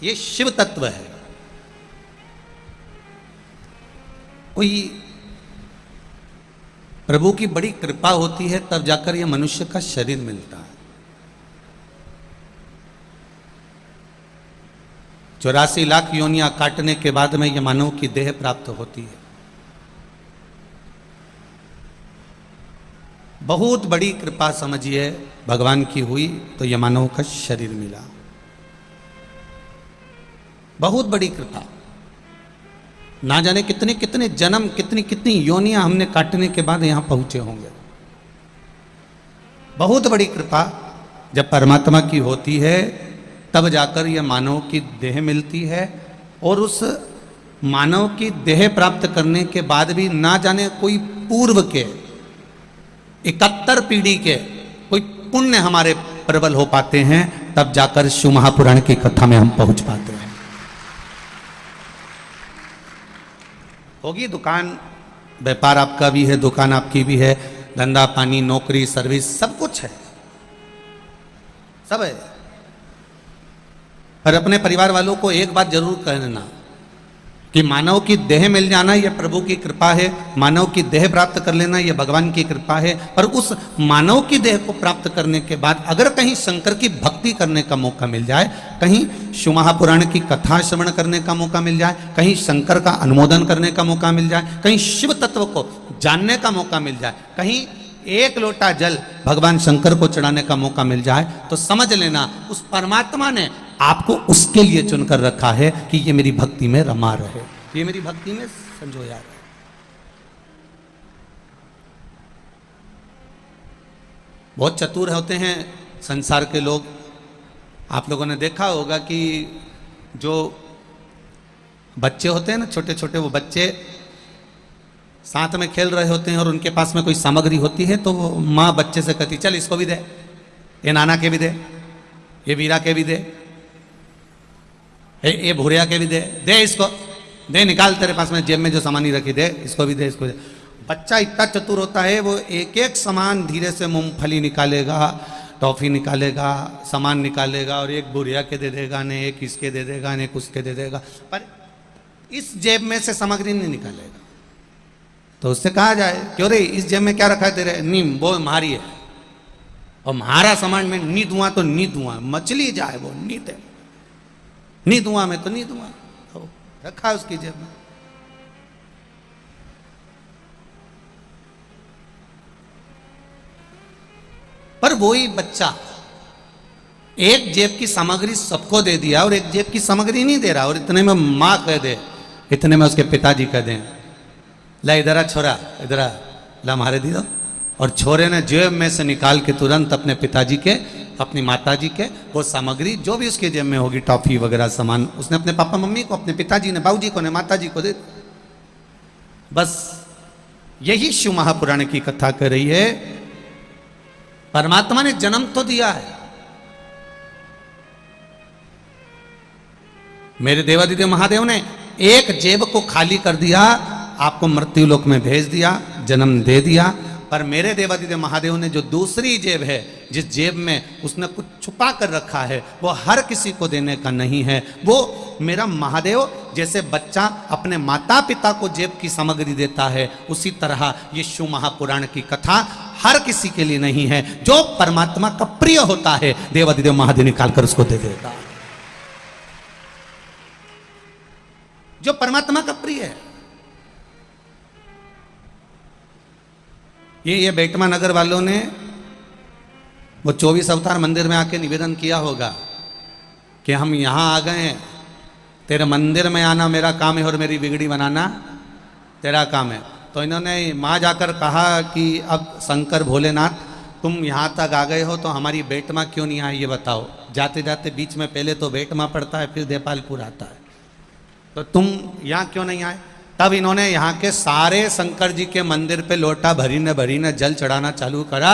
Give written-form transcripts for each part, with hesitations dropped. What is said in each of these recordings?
ये शिव तत्व है। कोई प्रभु की बड़ी कृपा होती है तब जाकर यह मनुष्य का शरीर मिलता है। 84 लाख योनियां काटने के बाद में यह मानव की देह प्राप्त होती है। बहुत बड़ी कृपा समझिए भगवान की हुई तो यह मानव का शरीर मिला। बहुत बड़ी कृपा। ना जाने कितने कितने जन्म, कितनी कितनी योनियां हमने काटने के बाद यहां पहुंचे होंगे। बहुत बड़ी कृपा जब परमात्मा की होती है तब जाकर यह मानव की देह मिलती है। और उस मानव की देह प्राप्त करने के बाद भी ना जाने कोई पूर्व के 71 पीढ़ी के कोई पुण्य हमारे प्रबल हो पाते हैं, तब जाकर शिव महापुराण की कथा में हम पहुंच पाते हैं। होगी दुकान, व्यापार आपका भी है, दुकान आपकी भी है, धंधा पानी, नौकरी, सर्विस, सब कुछ है, सब है। पर अपने परिवार वालों को एक बात जरूर कहना कि मानव की देह मिल जाना यह प्रभु की कृपा है, मानव की देह प्राप्त कर लेना यह भगवान की कृपा है। पर उस मानव की देह को प्राप्त करने के बाद अगर कहीं शंकर की भक्ति करने का मौका मिल जाए, कहीं शिव महापुराण की कथा श्रवण करने का मौका मिल जाए, कहीं शंकर का अनुमोदन करने का मौका मिल जाए, कहीं शिव तत्व को जानने का मौका मिल जाए, कहीं एक लोटा जल भगवान शंकर को चढ़ाने का मौका मिल जाए, तो समझ लेना उस परमात्मा ने आपको उसके लिए चुनकर रखा है कि ये मेरी भक्ति में रमा रहे, ये मेरी भक्ति में संजोया रहे। बहुत चतुर होते हैं संसार के लोग। आप लोगों ने देखा होगा कि जो बच्चे होते हैं ना, छोटे छोटे, वो बच्चे साथ में खेल रहे होते हैं और उनके पास में कोई सामग्री होती है तो वो माँ बच्चे से कहती चल इसको भी दे, ये नाना के भी दे, ये वीरा के भी दे, ये भूरिया के भी दे, दे इसको, दे निकाल, तेरे पास में जेब में जो सामान ही रखी, दे इसको भी दे, इसको दे। बच्चा इतना चतुर होता है, वो एक एक सामान धीरे से मूंगफली निकालेगा, टॉफी निकालेगा, सामान निकालेगा और एक भूरिया के दे देगा, ने एक इसके दे देगा, ने उसके दे देगा, पर इस जेब में से सामग्री नहीं निकालेगा। तो उससे कहा जाए क्यों रे इस जेब में क्या रखा है तेरे? नीम, वो हमारी है, और हमारा सामान में नी धुआं तो नी धुआं, मछली जाए वो नी दे, नी धुआं में तो नी धुआं, तो रखा है उसकी जेब में। पर वही बच्चा एक जेब की सामग्री सबको दे दिया और एक जेब की सामग्री नहीं दे रहा, और इतने में माँ कह दे, इतने में उसके पिताजी कह दें ला इधर आ छोरा, इधर आ, ला मारे दी दो, और छोरे ने जेब में से निकाल के तुरंत अपने पिताजी के, अपनी माताजी के वो सामग्री जो भी उसके जेब में होगी, टॉफी वगैरह सामान, उसने अपने पापा मम्मी को, अपने पिताजी ने, बाबूजी को ने, माताजी को दे। बस यही शिव महापुराण की कथा कर रही है। परमात्मा ने जन्म तो दिया है, मेरे देवादिदेव महादेव ने एक जेब को खाली कर दिया, आपको मृत्यु लोक में भेज दिया, जन्म दे दिया। पर मेरे देवादिदेव महादेव ने जो दूसरी जेब है, जिस जेब में उसने कुछ छुपा कर रखा है, वो हर किसी को देने का नहीं है। वो मेरा महादेव जैसे बच्चा अपने माता पिता को जेब की सामग्री देता है, उसी तरह ये शिव महापुराण की कथा हर किसी के लिए नहीं है। जो परमात्मा का प्रिय होता है, देवादिदेव महादेव निकालकर उसको दे देता है। जो परमात्मा का प्रिय है, ये बेटमा नगर वालों ने वो 24 अवतार मंदिर में आके निवेदन किया होगा कि हम यहाँ आ गए हैं, तेरे मंदिर में आना मेरा काम है और मेरी बिगड़ी बनाना तेरा काम है। तो इन्होंने माँ जाकर कहा कि अब शंकर भोलेनाथ तुम यहाँ तक आ गए हो तो हमारी बेटमा क्यों नहीं आई ये बताओ। जाते जाते बीच में पहले तो बेटमा पड़ता है, फिर देपालपुर आता है, तो तुम यहाँ क्यों नहीं आए? तब इन्होंने यहाँ के सारे शंकर जी के मंदिर पे लोटा भरी न जल चढ़ाना चालू करा।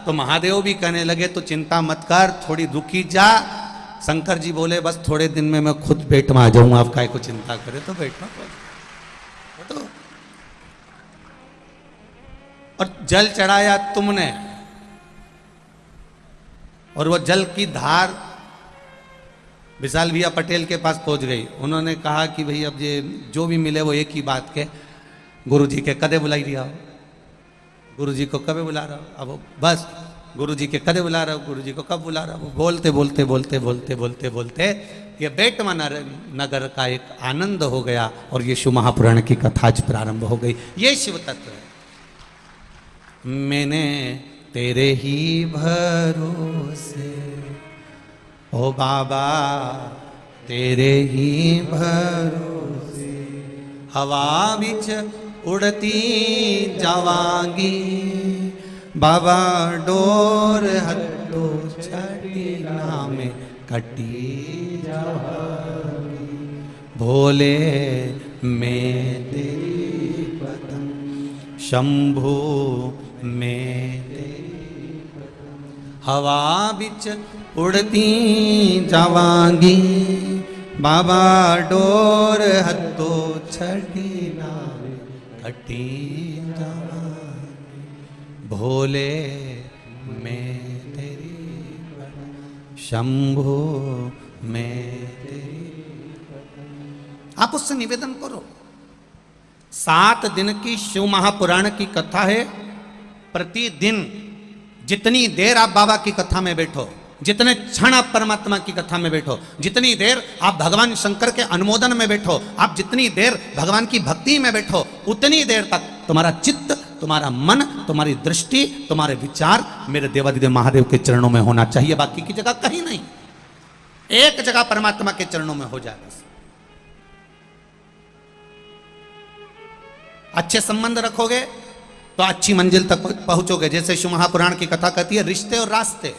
तो महादेव भी कहने लगे तो चिंता मत कर, थोड़ी रुकी जा। शंकर जी बोले बस थोड़े दिन में मैं खुद बेटमा आ जाऊंगा, आप काय को चिंता करे। तो बेटमा तो और जल चढ़ाया तुमने, और वो जल की धार विशाल भैया पटेल के पास पहुंच गई। उन्होंने कहा कि भाई अब ये जो भी मिले वो एक ही बात के, गुरु जी के कदे बुलाई दिया हो, गुरु जी को कब बुला रहा हो, अब बस गुरु जी के कदे बुला रहा हो, गुरु जी को कब बुला रहा हो। बोलते बोलते बोलते बोलते बोलते बोलते ये बेटमा नगर का एक आनंद हो गया और ये शिव महापुराण की कथा आज प्रारंभ हो गई। ये शिव तत्व है। मैंने तेरे ही भरोसे ओ बाबा, तेरे ही भरोसे हवा बिच उड़ती जावांगी, बाबा डोर हत्तो छड़ी नाम कटी जावांगी, भोले मैं तेरी पतंग, शंभू मैं तेरी पतंग, हवा बिच उड़ती जावांगी, बाबा डोर हत्तो छड़ी नाम कटी जावांगी, भोले मैं तेरी शंभो मैं तेरी। आप उससे निवेदन करो। 7 दिन की शिव महापुराण की कथा है। प्रतिदिन जितनी देर आप बाबा की कथा में बैठो, जितने क्षण आप परमात्मा की कथा में बैठो, जितनी देर आप भगवान शंकर के अनुमोदन में बैठो, आप जितनी देर भगवान की भक्ति में बैठो, उतनी देर तक तुम्हारा चित्त, तुम्हारा मन, तुम्हारी दृष्टि, तुम्हारे विचार मेरे देवादिदेव महादेव के चरणों में होना चाहिए। बाकी की जगह कहीं नहीं, एक जगह परमात्मा के चरणों में हो जाए बस। अच्छे संबंध रखोगे तो अच्छी मंजिल तक पहुंचोगे। जैसे शिव महापुराण की कथा कहती है, रिश्ते और रास्ते।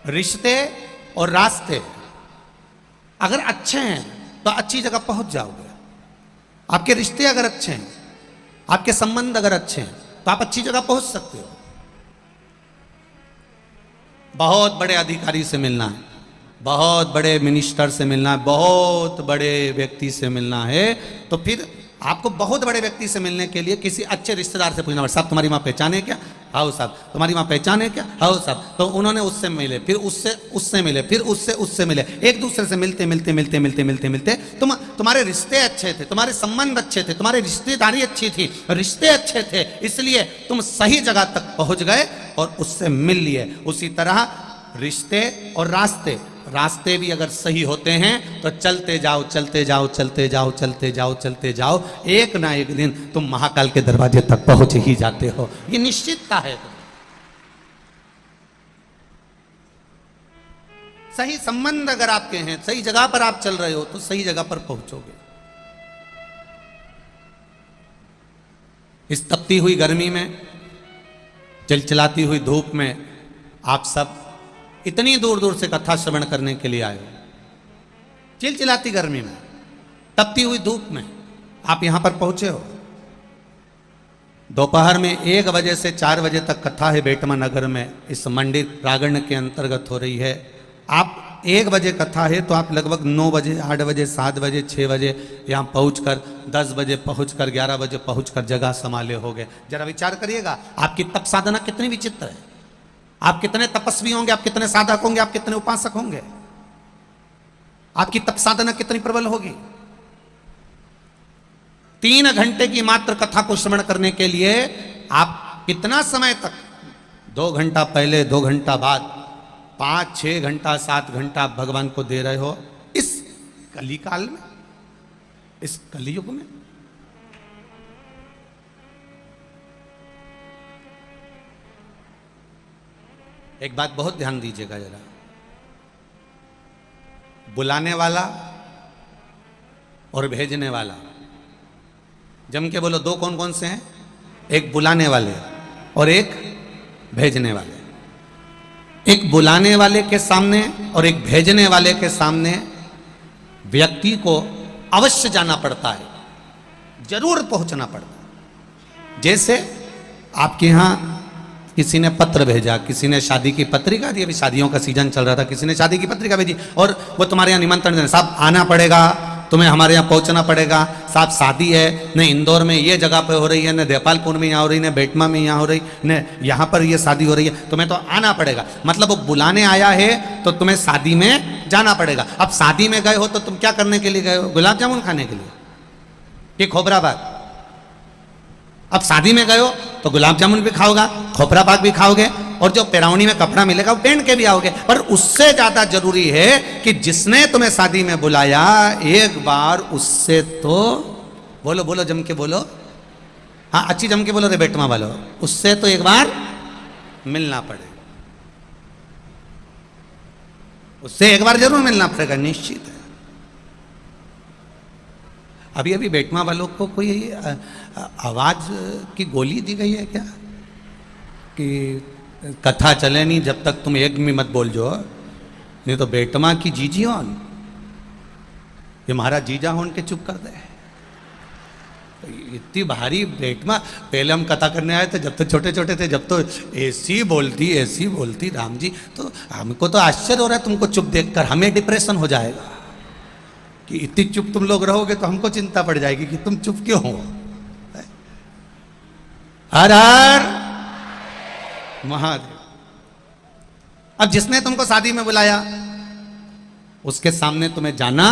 रिश्ते और रास्ते अगर अच्छे हैं तो अच्छी जगह पहुंच जाओगे। आपके रिश्ते अगर अच्छे हैं, आपके संबंध अगर अच्छे हैं, तो आप अच्छी जगह पहुंच सकते हो। बहुत बड़े अधिकारी से मिलना है, बहुत बड़े मिनिस्टर से मिलना है, बहुत बड़े व्यक्ति से मिलना है, तो फिर आपको बहुत बड़े व्यक्ति से मिलने के लिए किसी अच्छे रिश्तेदार से पूछना पड़ता, साहब तुम्हारी माँ पहचान है क्या? हाँ साहब। तुम्हारी माँ पहचान है क्या? हाँ साहब। तो उन्होंने उससे मिले, फिर उससे मिले, फिर उससे मिले, एक दूसरे से मिलते मिलते मिलते मिलते मिलते मिलते तुम्हारे रिश्ते अच्छे थे, तुम्हारे संबंध अच्छे थे, तुम्हारी रिश्तेदारी अच्छी थी, रिश्ते अच्छे थे, इसलिए तुम सही जगह तक पहुंच गए और उससे मिल लिए। उसी तरह रिश्ते और रास्ते भी अगर सही होते हैं तो चलते जाओ चलते जाओ चलते जाओ चलते जाओ चलते जाओ, एक ना एक दिन तुम महाकाल के दरवाजे तक पहुंच ही जाते हो। ये निश्चितता है। सही संबंध अगर आपके हैं, सही जगह पर आप चल रहे हो, तो सही जगह पर पहुंचोगे। इस तपती हुई गर्मी में, चिलचिलाती हुई धूप में आप सब इतनी दूर दूर से कथा श्रवण करने के लिए आए हो। चिलचिलाती गर्मी में, तपती हुई धूप में आप यहां पर पहुंचे हो। दोपहर में 1 बजे से 4 बजे तक कथा है बेटमा नगर में, इस मंदिर प्रांगण के अंतर्गत हो रही है। आप 1 बजे कथा है तो आप लगभग 9 बजे, 8 बजे, 7 बजे, 6 बजे यहाँ पहुंचकर 10 बजे पहुंचकर 11 बजे पहुंचकर जगह संभाले होगे। जरा विचार करिएगा, आपकी तप साधना कितनी विचित्र है। आप कितने तपस्वी होंगे, आप कितने साधक होंगे, आप कितने उपासक होंगे, आपकी तप साधना कितनी प्रबल होगी। 3 घंटे की मात्र कथा को श्रवण करने के लिए आप कितना समय तक, 2 घंटा पहले, 2 घंटा बाद, 5, 6 घंटा, 7 घंटा आप भगवान को दे रहे हो इस कलिकाल में, इस कलियुग में। एक बात बहुत ध्यान दीजिएगा जरा, बुलाने वाला और भेजने वाला, जम के बोलो, 2 कौन कौन से हैं? एक बुलाने वाले और एक भेजने वाले। एक बुलाने वाले के सामने और एक भेजने वाले के सामने व्यक्ति को अवश्य जाना पड़ता है, जरूर पहुंचना पड़ता है। जैसे आपके यहां किसी ने पत्र भेजा, किसी ने शादी की पत्रिका दी, अभी शादियों का सीजन चल रहा था, किसी ने शादी की पत्रिका भेजी और वो तुम्हारे यहाँ निमंत्रण देना, साहब आना पड़ेगा, तुम्हें हमारे यहाँ पहुंचना पड़ेगा, साहब शादी है, न इंदौर में ये जगह पे हो रही है, न देपालपुर में यहाँ हो रही, न बेटमा में यहाँ हो रही, न यहाँ पर ये शादी हो रही है, तुम्हें तो आना पड़ेगा। मतलब वो बुलाने आया है तो तुम्हें शादी में जाना पड़ेगा। अब शादी में गए हो तो तुम क्या करने के लिए गए हो? गुलाब जामुन खाने के लिए कि खोबरा बाग? अब शादी में गए हो तो गुलाब जामुन भी खाओगा, खोपरा पाक भी खाओगे, और जो पेरावनी में कपड़ा मिलेगा वो पहन के भी आओगे। पर उससे ज्यादा जरूरी है कि जिसने तुम्हें शादी में बुलाया, एक बार उससे तो बोलो, बोलो जम के बोलो, हाँ अच्छी जम के बोलो रे बेटमा वालो, उससे तो एक बार मिलना पड़ेगा, उससे एक बार जरूर मिलना पड़ेगा, निश्चित है। अभी अभी बेटमा वालों को कोई आवाज की गोली दी गई है क्या कि कथा चले नहीं जब तक तुम एक भी मत बोल जो, नहीं तो बेटमा की जीजी होन, ये महाराज जीजा होन के चुप कर दे। इतनी भारी बेटमा, पहले हम कथा करने आए थे जब तो छोटे छोटे थे, जब तो ऐसी बोलती राम जी, तो हमको तो आश्चर्य हो रहा है तुमको चुप देखकर, हमें डिप्रेशन हो जाएगा कि इतनी चुप तुम लोग रहोगे तो हमको चिंता पड़ जाएगी कि तुम चुप क्यों हो। हर हर महादेव। अब जिसने तुमको शादी में बुलाया उसके सामने तुम्हें जाना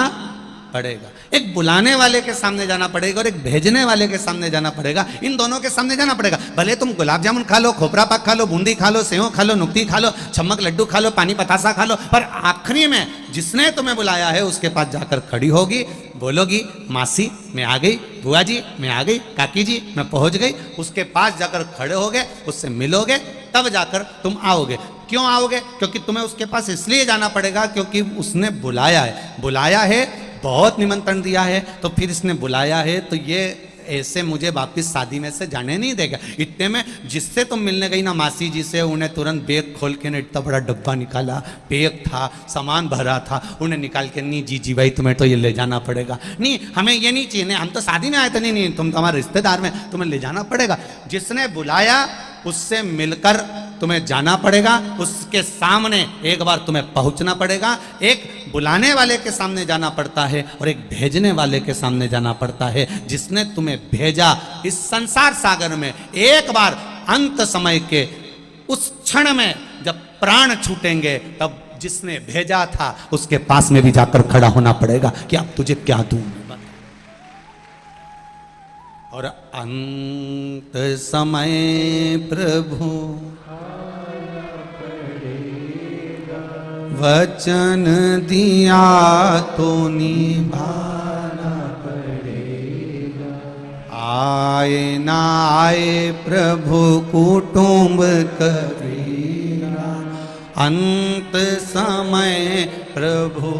पड़ेगा। एक बुलाने वाले के सामने जाना पड़ेगा और एक भेजने वाले के सामने जाना पड़ेगा। इन दोनों के सामने जाना पड़ेगा। भले तुम गुलाब जामुन खा लो, खोपरा पाक खा लो, बूंदी खा लो, सेव खा लो, नुक्ती खा लो, छमक लड्डू खा लो, पानी पतासा खा लो, पर आखिरी में जिसने तुम्हें बुलाया है उसके पास जाकर खड़ी होगी, बोलोगी मासी मैं आ गई, बुआ जी मैं आ गई, काकी जी मैं पहुंच गई। उसके पास जाकर खड़े होगे, उससे मिलोगे, तब जाकर तुम आओगे। क्यों आओगे? क्योंकि तुम्हें उसके पास इसलिए जाना पड़ेगा क्योंकि उसने बुलाया है, बहुत निमंत्रण दिया है, तो फिर इसने बुलाया है, तो ये ऐसे मुझे वापस शादी में से जाने नहीं देगा। इतने में जिससे तुम मिलने गई ना मासी जी से, उन्हें तुरंत बैग खोल के ने इतना बड़ा डब्बा निकाला, बैग था, सामान भरा था, उन्हें निकाल के, नहीं जी भाई तुम्हें तो ये ले जाना पड़ेगा, नहीं हमें ये नहीं चाहिए, नहीं हम तो शादी में आए थे, नहीं तुम तो हमारे रिश्तेदार में, तुम्हें ले जाना पड़ेगा। जिसने बुलाया उससे मिलकर तुम्हें जाना पड़ेगा, उसके सामने एक बार तुम्हें पहुंचना पड़ेगा। एक बुलाने वाले के सामने जाना पड़ता है और एक भेजने वाले के सामने जाना पड़ता है। जिसने तुम्हें भेजा इस संसार सागर में, एक बार अंत समय के उस क्षण में जब प्राण छूटेंगे, तब जिसने भेजा था उसके पास में भी जाकर खड़ा होना पड़ेगा कि अब तुझे क्या दूं। और अंत समय प्रभु वचन दिया तो निभाना पड़ेगा, आए ना आए प्रभु कुटुंब करेगा, अंत समय प्रभु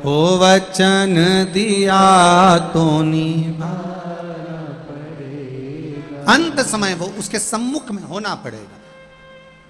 ओ वचन दिया तो निभाना पड़ेगा। अंत समय वो उसके सम्मुख में होना पड़ेगा।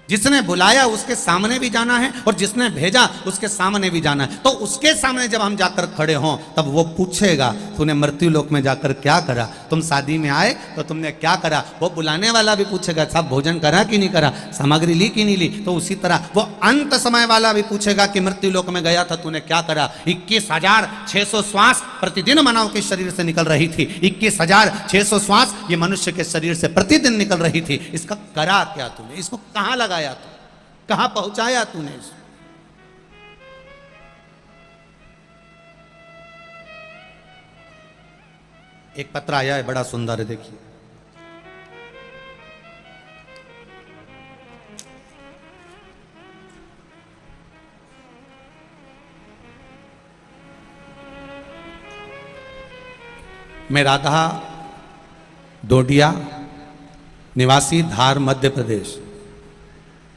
जिसने बुलाया उसके सामने भी जाना है और जिसने भेजा उसके सामने भी जाना है। तो उसके सामने जब हम जाकर खड़े हों तब वो पूछेगा तूने मृत्यु लोक में जाकर क्या करा, तुम शादी में आए तो तुमने क्या करा। वो बुलाने वाला भी पूछेगा साहब भोजन करा कि नहीं करा, सामग्री ली कि नहीं ली। तो उसी तरह वो अंत समय वाला भी पूछेगा कि मृत्यु लोक में गया था तूने क्या करा। 21,600 श्वास प्रतिदिन मानव के शरीर से निकल रही थी। 21,600 श्वास ये मनुष्य के शरीर से प्रतिदिन निकल रही थी। इसका करा क्या तूने, इसको कहां लगा, कहां पहुंचाया तूने इसको। एक पत्र आया है बड़ा सुंदर है, देखिए। मैं राधा डोडिया निवासी धार मध्य प्रदेश,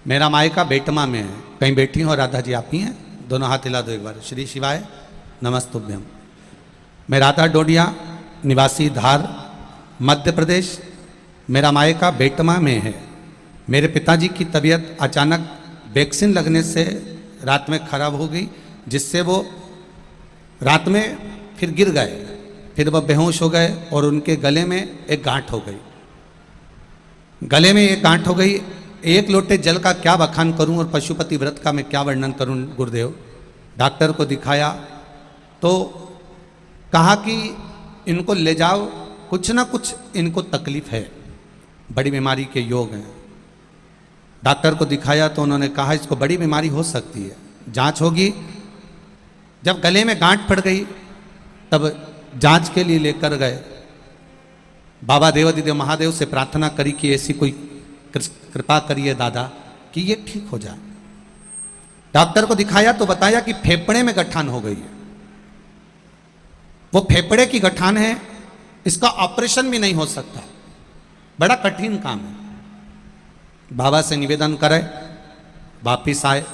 मेरा मायका बेटमा में है। कहीं बैठी हो राधा जी, आप ही हैं? दोनों हाथ हिला दो एक बार। श्री शिवाय नमस्तुभ्यम। मैं राधा डोडिया निवासी धार मध्य प्रदेश, मेरा मायका बेटमा में है। मेरे पिताजी की तबीयत अचानक वैक्सीन लगने से रात में खराब हो गई, जिससे वो रात में फिर गिर गए, फिर वह बेहोश हो गए और उनके गले में एक गांठ हो गई। गले में एक गांठ हो गई। एक लोटे जल का क्या बखान करूं और पशुपति व्रत का मैं क्या वर्णन करूं गुरुदेव। डॉक्टर को दिखाया तो कहा कि इनको ले जाओ, कुछ ना कुछ इनको तकलीफ है, बड़ी बीमारी के योग हैं। डॉक्टर को दिखाया तो उन्होंने कहा इसको बड़ी बीमारी हो सकती है, जांच होगी। जब गले में गांठ पड़ गई तब जांच के लिए लेकर गए। बाबा देवादिदेव महादेव से प्रार्थना करी कि ऐसी कोई कृपा करिए दादा कि ये ठीक हो जाए। डॉक्टर को दिखाया तो बताया कि फेफड़े में गठान हो गई है, वो फेफड़े की गठान है, इसका ऑपरेशन भी नहीं हो सकता, बड़ा कठिन काम है। बाबा से निवेदन करे, वापिस आए,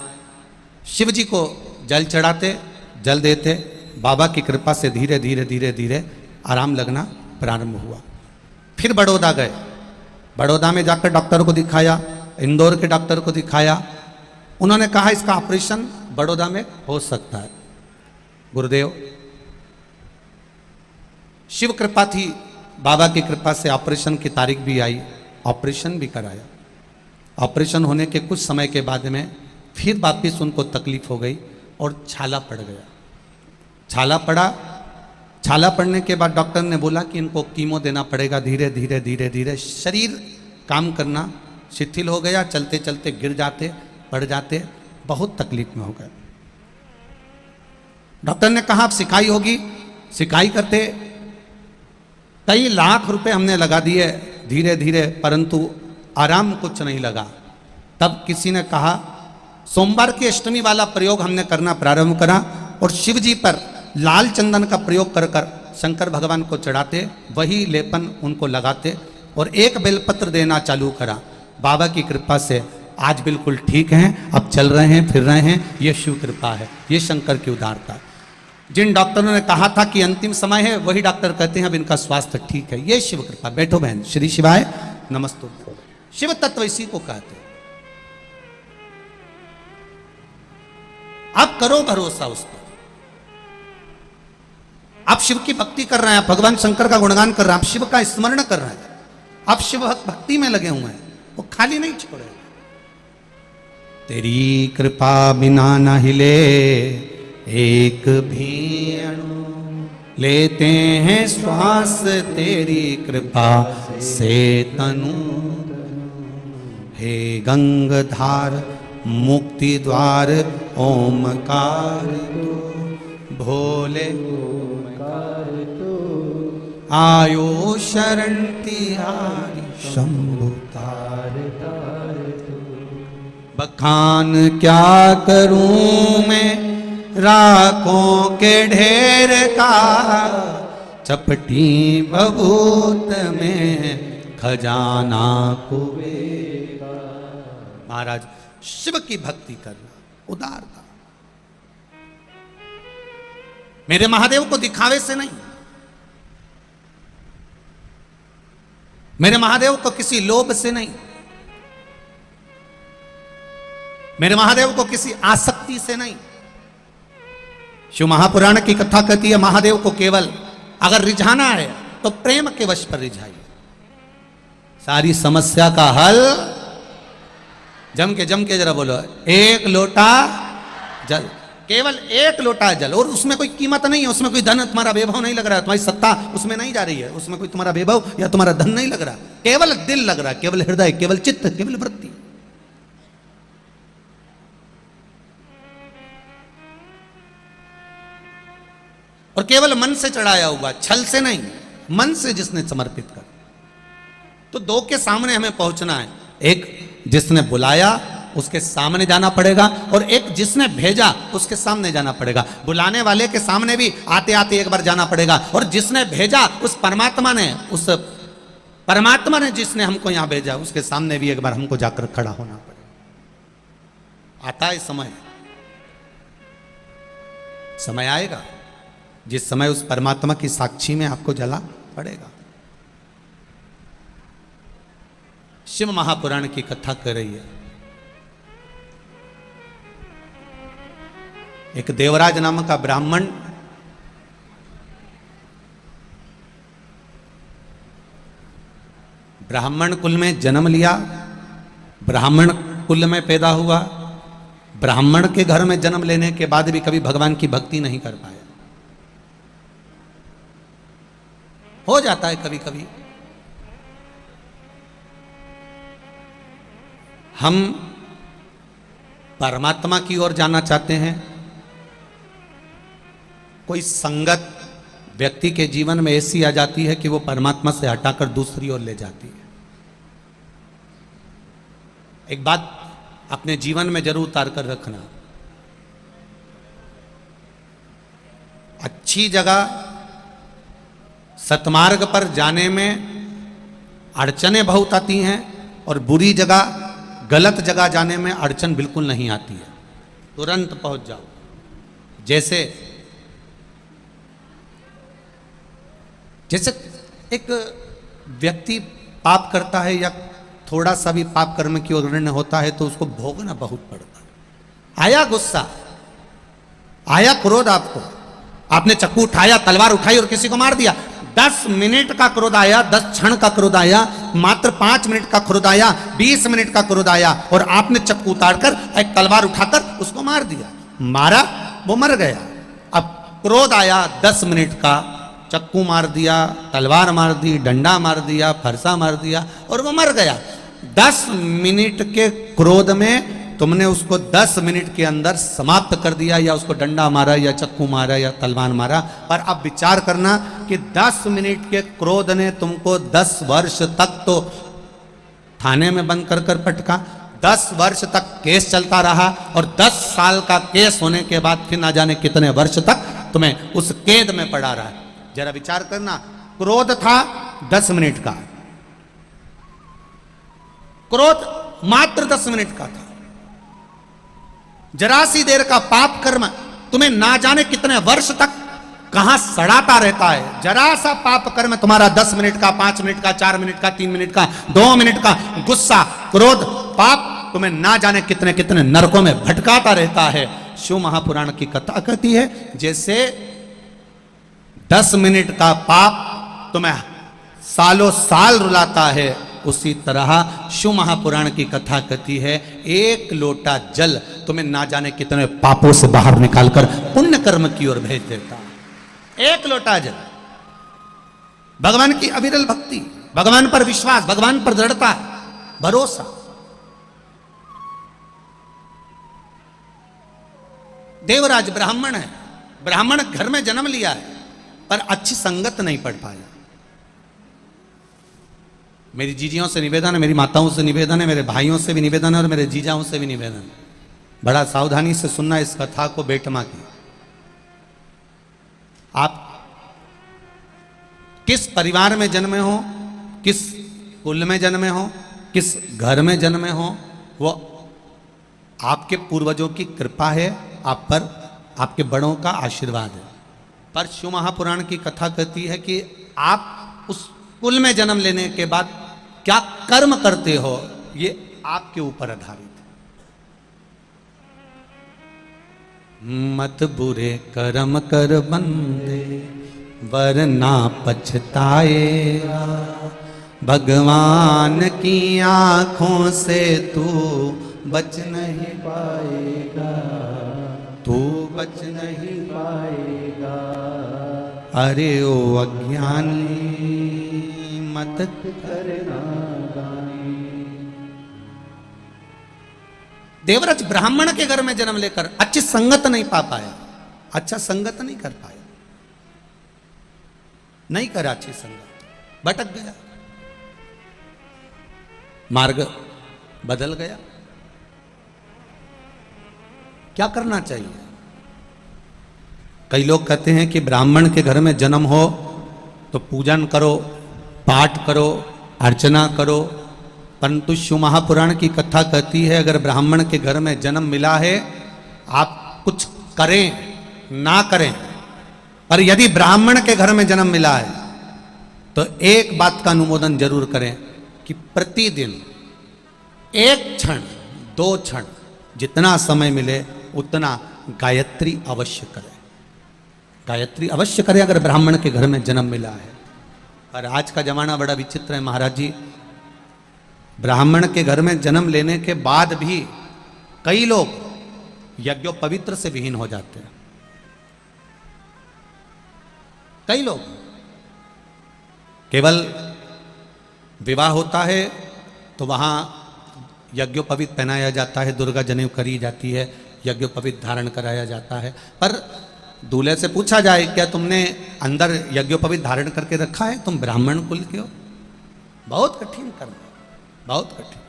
शिव जी को जल चढ़ाते, जल देते, बाबा की कृपा से धीरे धीरे धीरे धीरे आराम लगना प्रारंभ हुआ। फिर बड़ौदा गए, बड़ौदा में जाकर डॉक्टर को दिखाया, इंदौर के डॉक्टर को दिखाया, उन्होंने कहा इसका ऑपरेशन बड़ौदा में हो सकता है। गुरुदेव शिव कृपा थी, बाबा की कृपा से ऑपरेशन की तारीख भी आई, ऑपरेशन भी कराया। ऑपरेशन होने के कुछ समय के बाद में फिर वापिस उनको तकलीफ हो गई और छाला पड़ गया। छाला पड़ा, छाला पड़ने के बाद डॉक्टर ने बोला कि इनको कीमो देना पड़ेगा। धीरे धीरे धीरे धीरे शरीर काम करना शिथिल हो गया, चलते चलते गिर जाते, पड़ जाते, बहुत तकलीफ में हो गए। डॉक्टर ने कहा अब सिकाई होगी, सिकाई करते कई लाख रुपए हमने लगा दिए धीरे धीरे, परंतु आराम कुछ नहीं लगा। तब किसी ने कहा, सोमवार की अष्टमी वाला प्रयोग हमने करना प्रारंभ करा और शिव जी पर लाल चंदन का प्रयोग कर कर शंकर भगवान को चढ़ाते, वही लेपन उनको लगाते और एक बेलपत्र देना चालू करा। बाबा की कृपा से आज बिल्कुल ठीक हैं, अब चल रहे हैं, फिर रहे हैं। ये शिव कृपा है, ये शंकर की उदारता। जिन डॉक्टरों ने कहा था कि अंतिम समय है, वही डॉक्टर कहते हैं अब इनका स्वास्थ्य ठीक है। ये शिव कृपा। बैठो बहन, श्री शिवाय नमस्तु। शिव तत्व इसी को कहते हैं। आप करो भरोसा उस पर। आप शिव की भक्ति कर रहे हैं, आप भगवान शंकर का गुणगान कर रहे हैं, आप शिव का स्मरण कर रहे हैं, आप शिव भक्ति में लगे हुए हैं, वो खाली नहीं छोड़े। तेरी कृपा बिना न हिले एक भी अणु, लेते हैं श्वास तेरी कृपा से तनु। हे गंगधार मुक्ति द्वार ओमकार भोले, आयो शरण तिहारी शंभु तार। बखान क्या करूं मैं राखों के ढेर का, चपटी बबूत में खजाना कुबेर। महाराज शिव की भक्ति करना उदारता। मेरे महादेव को दिखावे से नहीं, मेरे महादेव को किसी लोभ से नहीं, मेरे महादेव को किसी आसक्ति से नहीं। शिव महापुराण की कथा कहती है महादेव को केवल अगर रिझाना है तो प्रेम के वश पर रिझाइए, सारी समस्या का हल। जम के जरा बोलो, एक लोटा जल, केवल एक लोटा जल, और उसमें कोई कीमत नहीं है, उसमें कोई धन, तुम्हारा वैभव नहीं लग रहा है, तुम्हारी सत्ता उसमें नहीं जा रही है, उसमें कोई तुम्हारा वैभव या तुम्हारा धन नहीं लग रहा, केवल दिल लग रहा है, केवल हृदय, केवल चित्त, केवल वृत्ति। और केवल मन से चढ़ाया हुआ, छल से नहीं, मन से जिसने समर्पित कर। तो दो के सामने हमें पहुंचना है, एक जिसने बुलाया उसके सामने जाना पड़ेगा, और एक जिसने भेजा उसके सामने जाना पड़ेगा। बुलाने वाले के सामने भी आते आते एक बार जाना पड़ेगा, और जिसने भेजा उस परमात्मा ने जिसने हमको यहां भेजा उसके सामने भी एक बार हमको जाकर खड़ा होना पड़ेगा। आता है समय आएगा जिस समय उस परमात्मा की साक्षी में आपको जला पड़ेगा। शिव महापुराण की कथा कर रही है। एक देवराज नामक का ब्राह्मण कुल में जन्म लिया, ब्राह्मण कुल में पैदा हुआ, ब्राह्मण के घर में जन्म लेने के बाद भी कभी भगवान की भक्ति नहीं कर पाया। हो जाता है कभी कभी। हम परमात्मा की ओर जाना चाहते हैं, कोई संगत व्यक्ति के जीवन में ऐसी आ जाती है कि वो परमात्मा से हटाकर दूसरी ओर ले जाती है। एक बात अपने जीवन में जरूर उतार कर रखना, अच्छी जगह सतमार्ग पर जाने में अड़चनें बहुत आती हैं और बुरी जगह गलत जगह जाने में अड़चन बिल्कुल नहीं आती है, तुरंत पहुंच जाओ। जैसे एक व्यक्ति पाप करता है या थोड़ा सा भी पाप कर्म की ओर होता है तो उसको भोगना बहुत पड़ता है। आया गुस्सा, आया क्रोध, आपने चक्कू उठाया, तलवार उठाई और किसी को मार दिया। 10 मिनट का क्रोध आया, 10 क्षण का क्रोध आया, मात्र 5 मिनट का क्रोध आया, 20 मिनट का क्रोध आया और आपने चक्कू उतारकर एक तलवार उठाकर उसको मार दिया। मारा, वो मर गया। अब क्रोध आया 10 मिनट का, चक्कू मार दिया, तलवार मार दी, डंडा मार दिया, फरसा मार दिया और वो मर गया। 10 मिनट के क्रोध में तुमने उसको 10 मिनट के अंदर समाप्त कर दिया, या उसको डंडा मारा या चक्कू मारा या तलवार मारा। पर अब विचार करना कि 10 मिनट के क्रोध ने तुमको 10 वर्ष तक तो थाने में बंद कर पटका, 10 वर्ष तक केस चलता रहा और 10 साल का केस होने के बाद फिर ना जाने कितने वर्ष तक तुम्हें उस कैद में पड़ा रहा है। जरा विचार करना, क्रोध था 10 मिनट का, क्रोध मात्र 10 मिनट का था। जरा सी देर का पाप कर्म तुम्हें ना जाने कितने वर्ष तक कहां सड़ाता रहता है। जरा सा पाप कर्म तुम्हारा 10 मिनट का, 5 मिनट का, 4 मिनट का, 3 मिनट का, 2 मिनट का गुस्सा, क्रोध, पाप तुम्हें ना जाने कितने कितने नरकों में भटकाता रहता है। शिव महापुराण की कथा कहती है जैसे 10 मिनट का पाप तुम्हें सालों साल रुलाता है, उसी तरह शिव महापुराण की कथा कहती है 1 लोटा जल तुम्हें ना जाने कितने पापों से बाहर निकालकर पुण्य कर्म की ओर भेज देता है। 1 लोटा जल। भगवान की अविरल भक्ति, भगवान पर विश्वास, भगवान पर दृढ़ता, भरोसा। देवराज ब्राह्मण है, ब्राह्मण घर में जन्म लिया है पर अच्छी संगत नहीं पढ़ पाया। मेरी जीजियों से निवेदन है, मेरी माताओं से निवेदन है, मेरे भाइयों से भी निवेदन है और मेरे जीजाओं से भी निवेदन है, बड़ा सावधानी से सुनना इस कथा को बेटमा की। आप किस परिवार में जन्मे हो, किस कुल में जन्मे हो, किस घर में जन्मे हो, वो आपके पूर्वजों की कृपा है, आप पर आपके बड़ों का आशीर्वाद है। पर शिव महापुराण की कथा कहती है कि आप उस कुल में जन्म लेने के बाद क्या कर्म करते हो ये आपके ऊपर आधारित है। मत बुरे कर्म कर बंदे वरना पछताएगा, भगवान की आंखों से तू बच नहीं पाएगा, तू बच नहीं पाएगा। अरे ओ अज्ञानी मत करना गानी। देवराज ब्राह्मण के घर में जन्म लेकर अच्छी संगत नहीं पा पाया, अच्छा संगत नहीं कर पाया, नहीं करा अच्छी संगत, भटक गया, मार्ग बदल गया। क्या करना चाहिए? कई लोग कहते हैं कि ब्राह्मण के घर में जन्म हो तो पूजन करो, पाठ करो, अर्चना करो, परंतु शिव महापुराण की कथा कहती है अगर ब्राह्मण के घर में जन्म मिला है, आप कुछ करें ना करें, पर यदि ब्राह्मण के घर में जन्म मिला है तो एक बात का अनुमोदन जरूर करें कि प्रतिदिन 1 क्षण 2 क्षण जितना समय मिले उतना गायत्री अवश्य करें, गायत्री अवश्य करें अगर ब्राह्मण के घर में जन्म मिला है। और आज का जमाना बड़ा विचित्र है महाराज जी, ब्राह्मण के घर में जन्म लेने के बाद भी कई लोग यज्ञोपवित्र से विहीन हो जाते हैं। कई लोग केवल विवाह होता है तो वहां यज्ञोपवीत पहनाया जाता है, दुर्गा जनेऊ करी जाती है, यज्ञोपवीत धारण कराया जाता है। पर दूल्हे से पूछा जाए क्या तुमने अंदर यज्ञोपवीत धारण करके रखा है, तुम ब्राह्मण कुल के हो? बहुत कठिन कर्म, बहुत कठिन।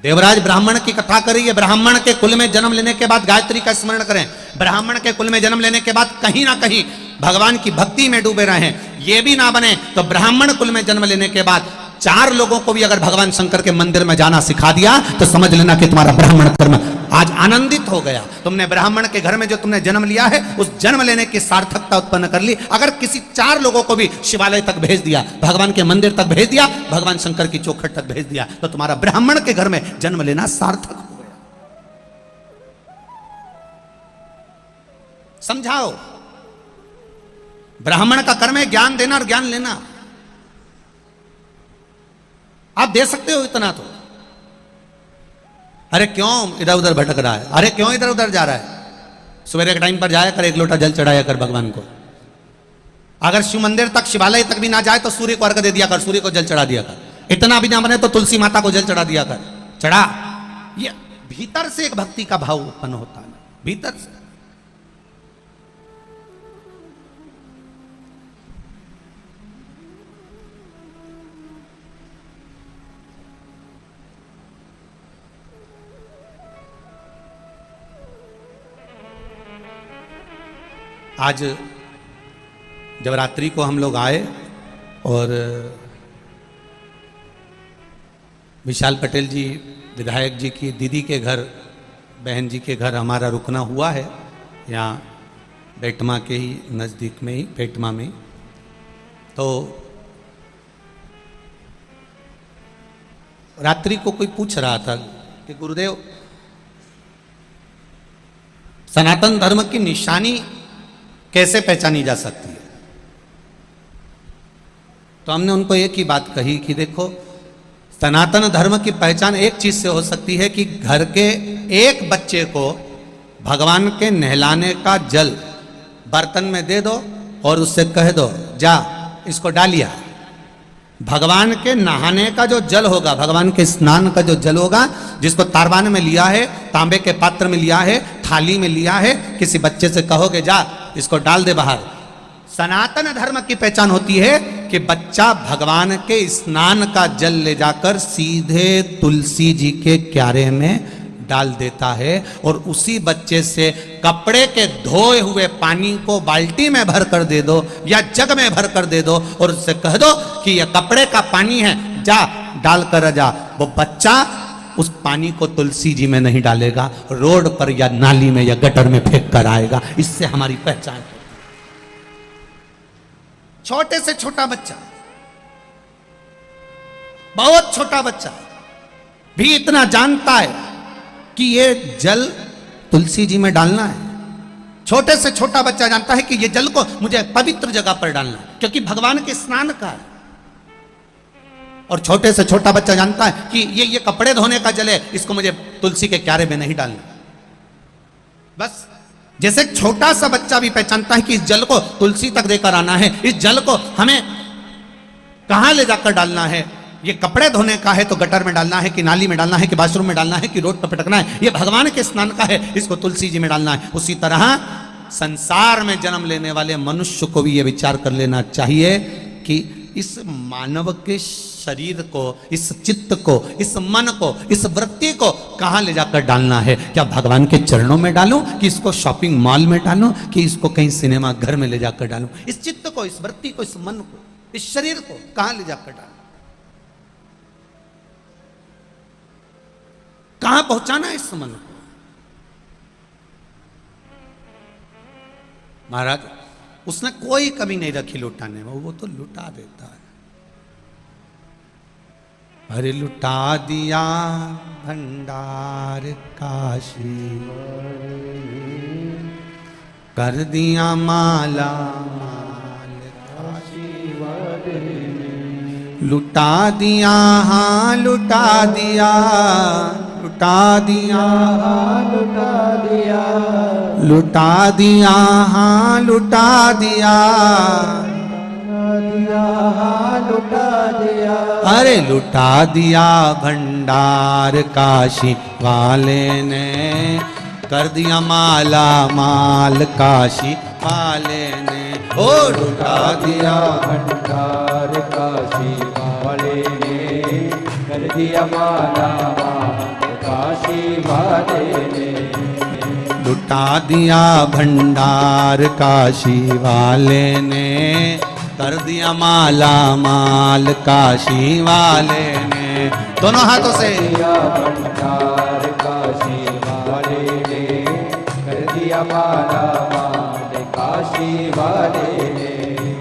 देवराज ब्राह्मण की कथा करिए, ब्राह्मण के कुल में जन्म लेने के बाद गायत्री का स्मरण करें, ब्राह्मण के कुल में जन्म लेने के बाद कहीं ना कहीं भगवान की भक्ति में डूबे रहें। ये भी ना बने तो ब्राह्मण कुल में जन्म लेने के बाद 4 लोगों को भी अगर भगवान शंकर के मंदिर में जाना सिखा दिया तो समझ लेना कि तुम्हारा ब्राह्मण कर्म आज आनंदित हो गया। तुमने ब्राह्मण के घर में जो तुमने जन्म लिया है उस जन्म लेने की सार्थकता उत्पन्न कर ली। अगर किसी 4 लोगों को भी शिवालय तक भेज दिया, भगवान के मंदिर तक भेज दिया, भगवान शंकर की चौखट तक भेज दिया, तो तुम्हारा ब्राह्मण के घर में जन्म लेना सार्थक हो गया। समझाओ, ब्राह्मण का कर्म है ज्ञान देना और ज्ञान लेना। आप दे सकते हो इतना तो। अरे क्यों इधर उधर भटक रहा है, अरे क्यों इधर उधर जा रहा है? सवेरे के टाइम पर जाया कर, 1 लोटा जल चढ़ाया कर भगवान को। अगर शिव मंदिर तक, शिवालय तक भी ना जाए तो सूर्य को अर्घ दे दिया कर, सूर्य को जल चढ़ा दिया कर। इतना भी ना बने तो तुलसी माता को जल चढ़ा दिया कर, चढ़ा। ये भीतर से एक भक्ति का भाव उत्पन्न होता है, भीतर से। आज जब रात्रि को हम लोग आए और विशाल पटेल जी विधायक जी की दीदी के घर, बहन जी के घर हमारा रुकना हुआ है, यहाँ बेटमा के ही नज़दीक में ही, बेटमा में। तो रात्रि को कोई पूछ रहा था कि गुरुदेव सनातन धर्म की निशानी कैसे पहचानी जा सकती है? तो हमने उनको एक ही बात कही कि देखो, सनातन धर्म की पहचान एक चीज से हो सकती है कि घर के एक बच्चे को भगवान के नहलाने का जल बर्तन में दे दो और उससे कह दो जा इसको डालिया। भगवान के नहाने का जो जल होगा, भगवान के स्नान का जो जल होगा, जिसको तारवान में लिया है, तांबे के पात्र में लिया है, थाली में लिया है, किसी बच्चे से कहोगे जा इसको डाल दे बाहर। सनातन धर्म की पहचान होती है कि बच्चा भगवान के स्नान का जल ले जाकर सीधे तुलसी जी के क्यारे में डाल देता है और उसी बच्चे से कपड़े के धोए हुए पानी को बाल्टी में भर कर दे दो या जग में भर कर दे दो और उससे कह दो कि यह कपड़े का पानी है, जा डाल कर जा। वो बच्चा उस पानी को तुलसी जी में नहीं डालेगा, रोड पर या नाली में या गटर में फेंक कर आएगा। इससे हमारी पहचान है। छोटे से छोटा बच्चा, बहुत छोटा बच्चा भी इतना जानता है कि ये जल तुलसी जी में डालना है। छोटे से छोटा बच्चा जानता है कि ये जल को मुझे पवित्र जगह पर डालना है क्योंकि भगवान के स्नान का है। और छोटे से छोटा बच्चा जानता है कि ये कपड़े धोने का जल है, इसको मुझे तुलसी के क्यारे में नहीं डालना। बस जैसे छोटा सा बच्चा भी पहचानता है कि इस जल को तुलसी तक देकर आना है, इस जल को हमें कहां ले जाकर डालना है, ये कपड़े धोने का है तो गटर में डालना है कि नाली में डालना है कि बाथरूम में डालना है कि रोड पर पटकना है, ये भगवान के स्नान का है, इसको तुलसी जी में डालना है। उसी तरह संसार में जन्म लेने वाले मनुष्य को भी ये विचार कर लेना चाहिए कि इस मानव के शरीर को, इस चित्त को, इस मन को, इस वृत्ति को कहां ले जाकर डालना है। क्या भगवान के चरणों में डालूं कि इसको शॉपिंग मॉल में डालूं कि इसको कहीं सिनेमा घर में ले जाकर डालूं? इस चित्त को, इस वृत्ति को, इस मन को, इस शरीर को कहां ले जाकर डालूं? कहां पहुंचाना है इस मन को? महाराज उसने कोई कमी नहीं रखी लुटाने में, वो तो लुटा देता है। अरे लुटा दिया भंडार काशी, कर दिया माला माल काशी, लुटा दिया, हाँ लुटा दिया, लुटा दिया, लुटा दिया, लुटा दिया, हाँ लुटा दिया, लुटा दिया। अरे लुटा दिया भंडार काशी वाले ने, कर दिया माला माल काशी वाले ने। ओ लुटा दिया भंडार काशी वाले ने, कर दिया माला माल काशी वाले ने। लुटा दिया भंडार काशी वाले ने, कर दिया माला माल काशी वाले ने। दोनों हाथों से भंडार काशी वाले ने, कर दिया माला माल काशी वाले ने।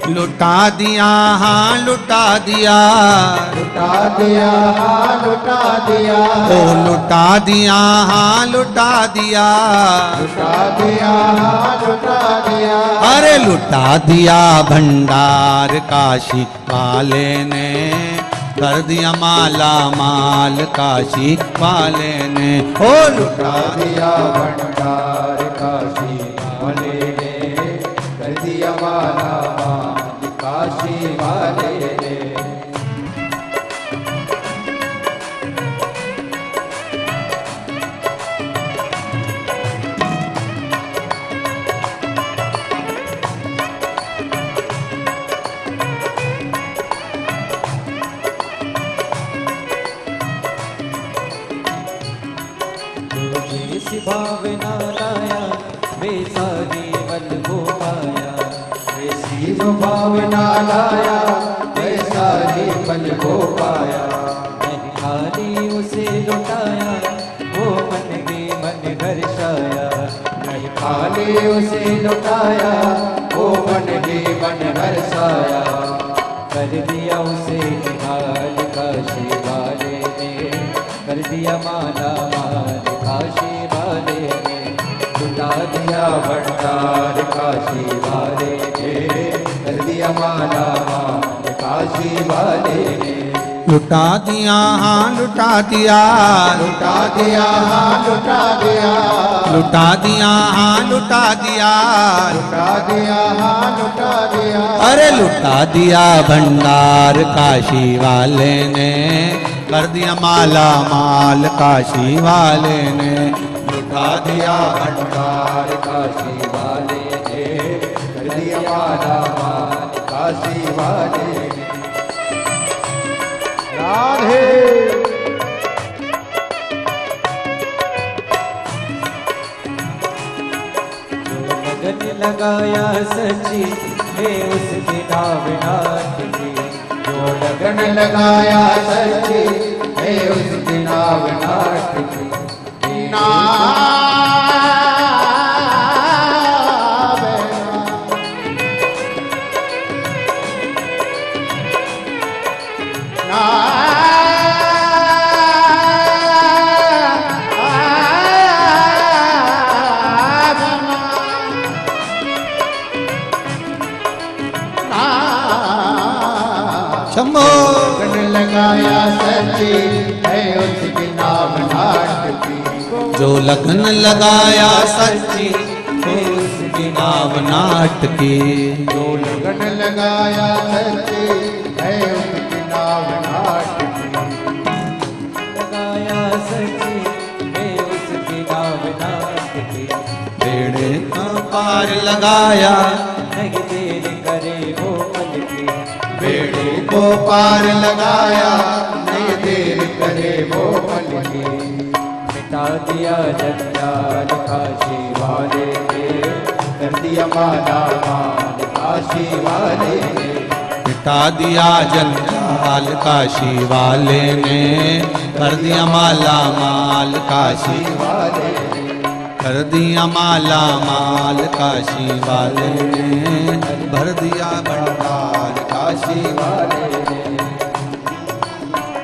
लुटा दिया, हाँ लुटा दिया, लुटा दिया, लुटा दिया, ओ लुटा दिया, हाँ लुटा दिया, लुटा दिया, लुटा दिया। अरे लुटा दिया भंडार काशी वाले ने, कर दिया माला माल काशी वाले ने। ओ लुटा दिया भंडार काशी वाले ने, कर दिया माला माल काशी वाले ने। तुझे भावना लाया, वे सारी बल हो पाया। ऐसी जो भावना लाया, वे सारी बल हो पाया। नहीं खाली उसे लुटाया, वो मन के मन हर्षाया। नहीं खाली उसे लुटाया, वो मन के मन हर्षाया। कर दिया उसे निहाल काशी वाले ने, कर दिया माला माल काशी वाले ने। लुटा दिया भंडार काशी वाले ने, कर दिया माला माल काशी वाले ने। लुटा दिया, हाँ लुटा दिया, लुटा दिया, लुटा दिया, लुटा दिया, हाँ लुटा दिया, लुटा दिया, लुटा दिया। अरे लुटा दिया भंडार काशी वाले ने, कर दिया माला माल काशी वाले ने। लुटा दिया भंडार काशी वाले ने, कर दिया माला माल काशी वाले ने। राधे लगन लगाया सची है उसकी नावनाथ की। जो लगन लगाया सची है उसकी नावनाथ की। शंभो लगन लगाया सची है उसकी नावनाथ की। जो लगन लगाया सच्ची है उसकी नावनाट की। जो लगन लगाया सच्ची है उसकी नावनाट की। लगाया सच्ची है उसकी नावनाट की। बेड़े का पार लगाया, नहीं देर करे वो पल की। बेड़े को पार लगाया, नहीं देर करे वो पल की। मिटा दिया जंजाल काशी वाले ने, कर दिया माला माल काशी वाले ने। मिटा दिया जंजाल काशी वाले ने, कर दिया माला माल काशी वाले ने। कर दिया माला माल काशी वाले ने, भर दिया भंडार काशी वाले ने।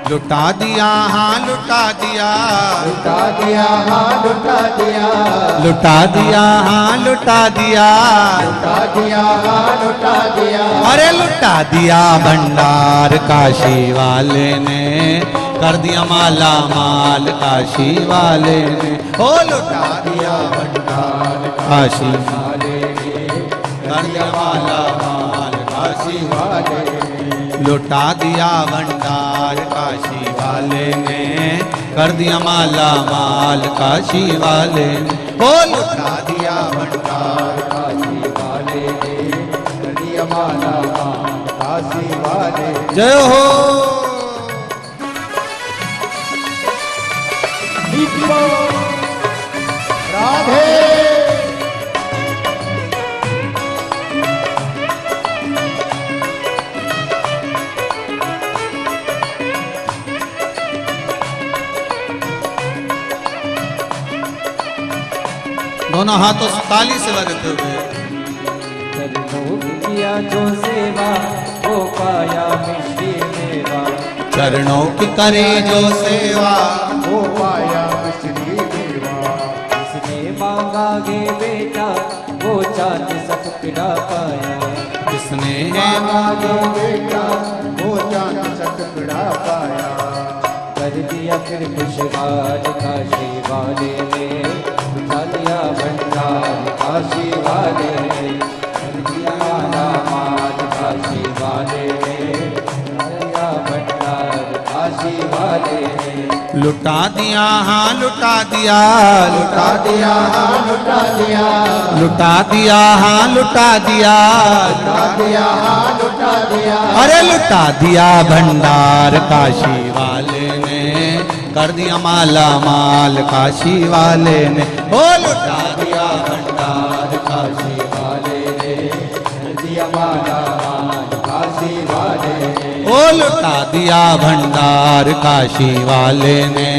लुटा दिया, हाँ लुटा दिया, लुटा दिया, लुटा दिया, लुटा दिया, हाँ लुटा दिया, लुटा दिया, लुटा दिया। अरे लुटा दिया भंडार काशी वाले ने, कर दिया माला माल काशी वाले ने, ओ लुटा दिया भंडार काशी वाले ने, कर दिया माला माल काशी वाले ने, लुटा दिया भंडार काशी वाले ने, कर दिया माला माल काशी वाले ने, ओ लुटा दिया भंडार काशी वाले ने, कर दिया माला माल काशी वाले। जय हो राधे। दोनों हाथों से ताली से बजते हुए चरणों की किया जो सेवा वो पाया मिश्री मेवा, चरणों की करे जो सेवा वो पाया मिश्री मेवा, जिसने मांगा गे बेटा वो चांद सब पिला पाया, जिसने मांगा गे बेटा वो चांद सतपुड़ा पाया, कर दिया फिर खुशहाल काशी वाले ने, उठा लिया भंडार काशी वाले ने, कर दिया माला माल काशी वाले ने, उठा लिया भंडार काशी वाले ने, लुटा दिया हाँ लुटा दिया, लुटा दिया हाँ लुटा दिया, लुटा दिया हाँ लुटा दिया, लुटा दिया हाँ लुटा दिया, अरे लुटा दिया भंडार काशी वाले ने, कर दिया माला माल काशी वाले ने, ओ लुटा दिया भंडार काशी वाले ने, कर दिया माला माल काशी वाले ने, ओ लुटा दिया भंडार काशी वाले ने,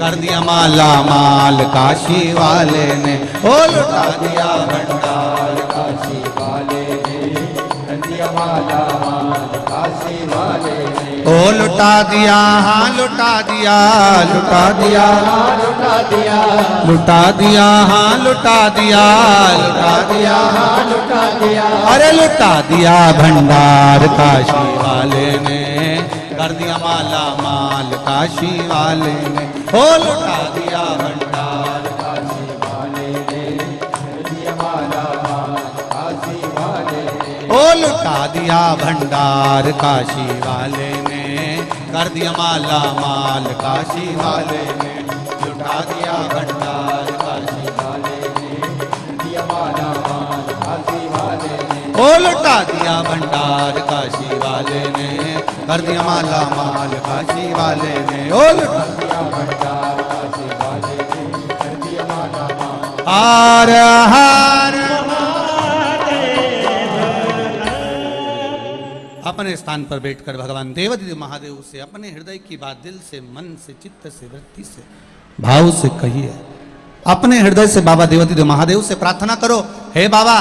कर दिया माला माल काशी वाले ने, ओ लुटा दिया भंडार काशी वाले ने, कर दिया माला माल काशी वाले ने, ओ लुटा दिया हाँ लुटा दिया, लुटा दिया हाँ लुटा दिया, लुटा दिया हाँ लुटा दिया, लुटा दिया हाँ लुटा दिया, अरे लुटा दिया भंडार काशी वाले ने, कर दिया माला माल काशी वाले ने, ओ लुटा दिया भंडार काशी वाले ने, कर दिया माला माल काशी वाले ने, ओ लुटा दिया भंडार काशी वाले ने, कर दिया माला माल काशी वाले ने, लुटा दिया भंडार काशी वाले ने, कर दिया माला माल काशी वाले ने, ओ लुटा दिया भंडार काशी वाले ने, कर दिया माला माल काशी वाले ने, ओ लुटा दिया भंडार काशी वाले ने, कर दिया माला माल हार हार अपने स्थान पर बैठकर भगवान देवादिदेव महादेव से अपने हृदय की बात दिल से, मन से, चित्त से, वृत्ति से, भाव से कहिए। अपने हृदय से बाबा देवादिदेव महादेव से प्रार्थना करो, हे बाबा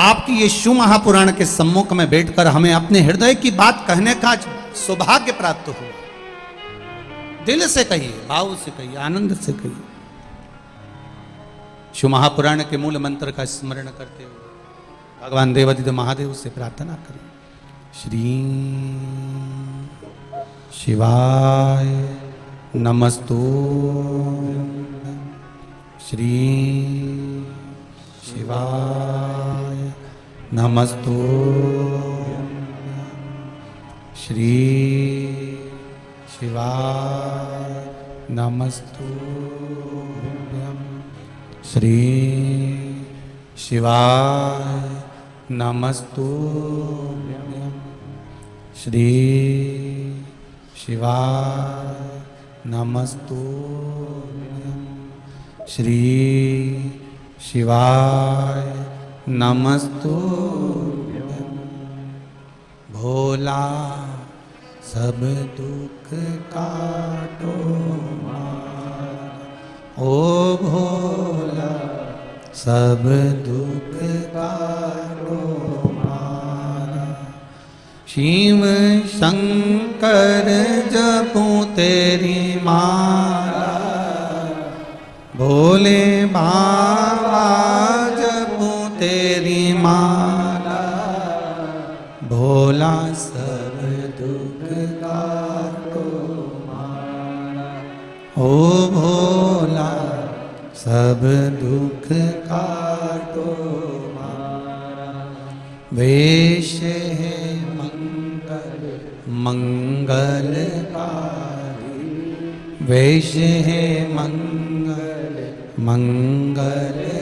आपकी ये शिव महापुराण के सम्मुख में बैठकर हमें अपने हृदय की बात कहने का सौभाग्य प्राप्त हुआ। दिल से कहिए, भाव से कहिए, आनंद से कहिए। शिव महापुराण के मूल मंत्र का स्मरण करते हुए भगवान देवादिदेव महादेव से प्रार्थना करें। श्री शिवाय नमस्तु, श्री शिवाय नमस्तु, श्री शिवाय नमस्तु, श्री शिवाय नमस्तु, श्री शिवाय नमस्तु, श्री शिवाय नमस्तु। भोला सब दुख काटो ओ भोला सब दुख काटो शिव शंकर जपूं तेरी माला, भोले बाबा जपूं तेरी माला, भोला सब दुख काटो माला। ओ भोला सब दुख काटो मारा, वेश है मंगल मंगलकारी, वेश है मंगल मंगलकारी,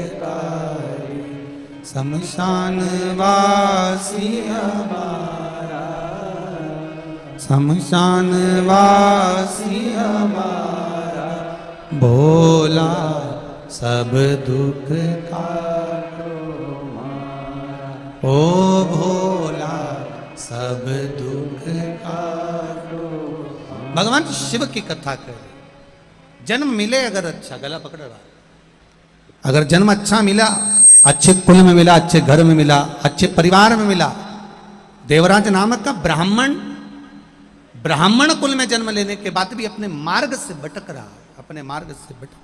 शमशान वासी हमारा, शमशान वासी हमारा, भोला सब दुख काटो मारा, ओ भोला सब दुख काटो। भगवान शिव की कथा कर, जन्म मिले अगर अच्छा, गला पकड़ रहा, अगर जन्म अच्छा मिला, अच्छे कुल में मिला, अच्छे घर में मिला, अच्छे परिवार में मिला, देवराज नामक का ब्राह्मण कुल में जन्म लेने के बाद भी अपने मार्ग से भटक रहा, अपने मार्ग से भटक।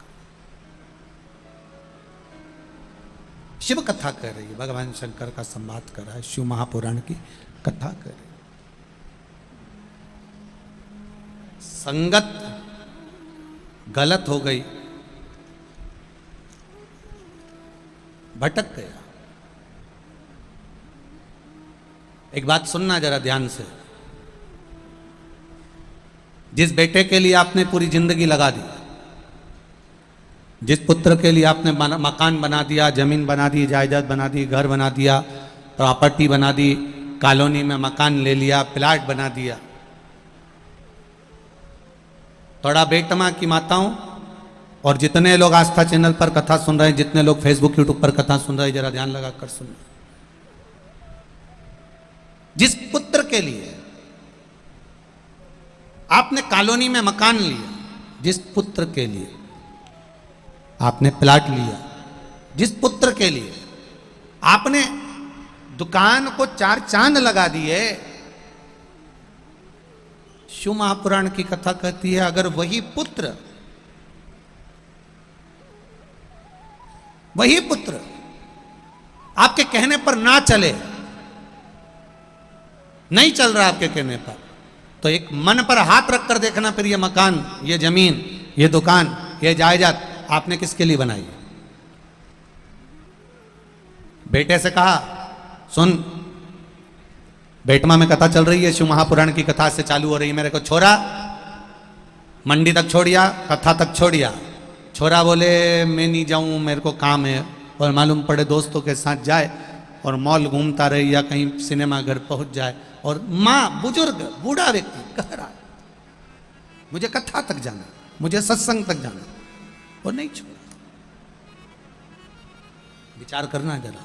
शिव कथा कर रही है, भगवान शंकर का संवाद कर रहा है, शिव महापुराण की कथा कर रही है। संगत गलत हो गई, भटक गया। एक बात सुनना जरा ध्यान से, जिस बेटे के लिए आपने पूरी जिंदगी लगा दी, जिस पुत्र के लिए आपने मकान बना दिया, जमीन बना दी, जायदाद बना दी, घर बना दिया, प्रॉपर्टी बना दी, कॉलोनी में मकान ले लिया, प्लाट बना दिया, थोड़ा बेटमा की माताओं और जितने लोग आस्था चैनल पर कथा सुन रहे हैं, जितने लोग फेसबुक यूट्यूब पर कथा सुन रहे हैं, जरा ध्यान लगाकर सुन। जिस पुत्र के लिए आपने कॉलोनी में मकान लिया, जिस पुत्र के लिए आपने प्लाट लिया, जिस पुत्र के लिए आपने दुकान को 4 चांद लगा दिए, शिव महापुराण की कथा कहती है अगर वही पुत्र आपके कहने पर ना चले, नहीं चल रहा आपके कहने पर, तो एक मन पर हाथ रखकर देखना फिर ये मकान, ये जमीन, ये दुकान, ये जायदाद आपने किसके लिए बनाई। बेटे से कहा सुन, बेटमा में कथा चल रही है, शिव महापुराण की कथा से चालू हो रही है, मेरे को छोरा मंडी तक छोड़िया, कथा तक छोड़िया। छोरा बोले मैं नहीं जाऊं, मेरे को काम है, और मालूम पड़े दोस्तों के साथ जाए और मॉल घूमता रहे या कहीं सिनेमा घर पहुंच जाए, और माँ बुजुर्ग बूढ़ा व्यक्ति कह रहा है मुझे कथा तक जाना, मुझे सत्संग तक जाना, और नहीं छोड़ा। विचार करना जरा,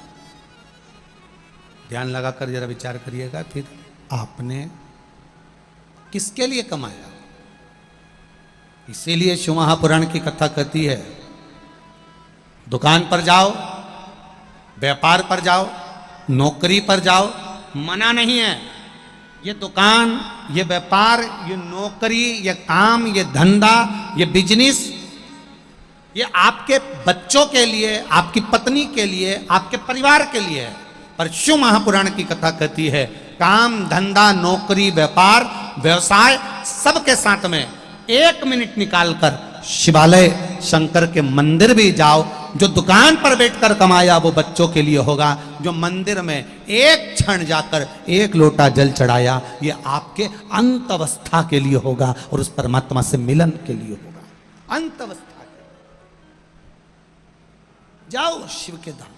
ध्यान लगाकर जरा विचार करिएगा, फिर आपने किसके लिए कमाया। इसीलिए शिव महापुराण की कथा कहती है दुकान पर जाओ, व्यापार पर जाओ, नौकरी पर जाओ, मना नहीं है। ये दुकान, ये व्यापार, ये नौकरी, ये काम, ये धंधा, ये बिजनेस, ये आपके बच्चों के लिए, आपकी पत्नी के लिए, आपके परिवार के लिए है। पर शिव महापुराण की कथा कहती है काम, धंधा, नौकरी, व्यापार, व्यवसाय सबके साथ में 1 मिनट निकालकर शिवालय शंकर के मंदिर भी जाओ। जो दुकान पर बैठकर कमाया वो बच्चों के लिए होगा, जो मंदिर में एक क्षण जाकर 1 लोटा जल चढ़ाया ये आपके अंत अवस्था के लिए होगा और उस परमात्मा से मिलन के लिए होगा। अंत अवस्था के जाओ शिव के धाम।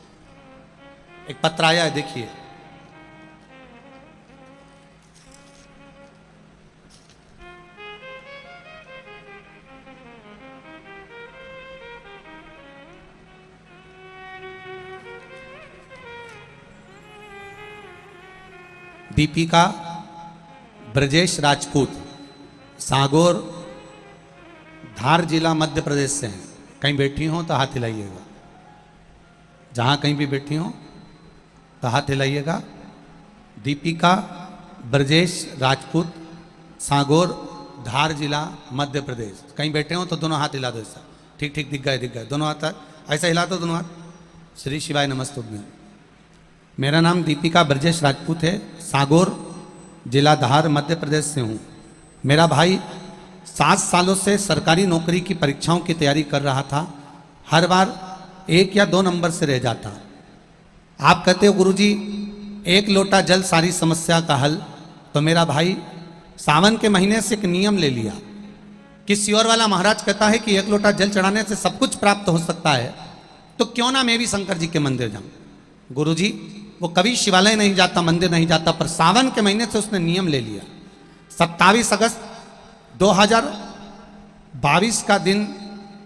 एक पत्र आया है, देखिए, दीपिका ब्रजेश राजपूत, सागौर, धार जिला मध्य प्रदेश से हैं। कहीं बैठी हो तो हाथ हिलाइएगा, जहाँ कहीं भी बैठी हो तो हाथ हिलाइएगा। दीपिका ब्रजेश राजपूत, सागौर, धार जिला मध्य प्रदेश। कहीं बैठे हो तो दोनों हाथ हिला दो ऐसा, ठीक ठीक, दिख गए दोनों हाथ, ऐसा हिला दो दोनों हाथ। श्री शिवाय नमस्तुभ्यं। मेरा नाम दीपिका ब्रजेश राजपूत है, सागौर जिला धार मध्य प्रदेश से हूँ। मेरा भाई 7 सालों से सरकारी नौकरी की परीक्षाओं की तैयारी कर रहा था। हर बार 1 या 2 नंबर से रह जाता। आप कहते हो गुरुजी 1 लोटा जल सारी समस्या का हल, तो मेरा भाई सावन के महीने से एक नियम ले लिया कि सियोर वाला महाराज कहता है कि 1 लोटा जल चढ़ाने से सब कुछ प्राप्त हो सकता है, तो क्यों ना मैं भी शंकर जी के मंदिर जाऊं। गुरुजी वो कभी शिवालय नहीं जाता, मंदिर नहीं जाता, पर सावन के महीने से उसने नियम ले लिया। 27 अगस्त 2022 का दिन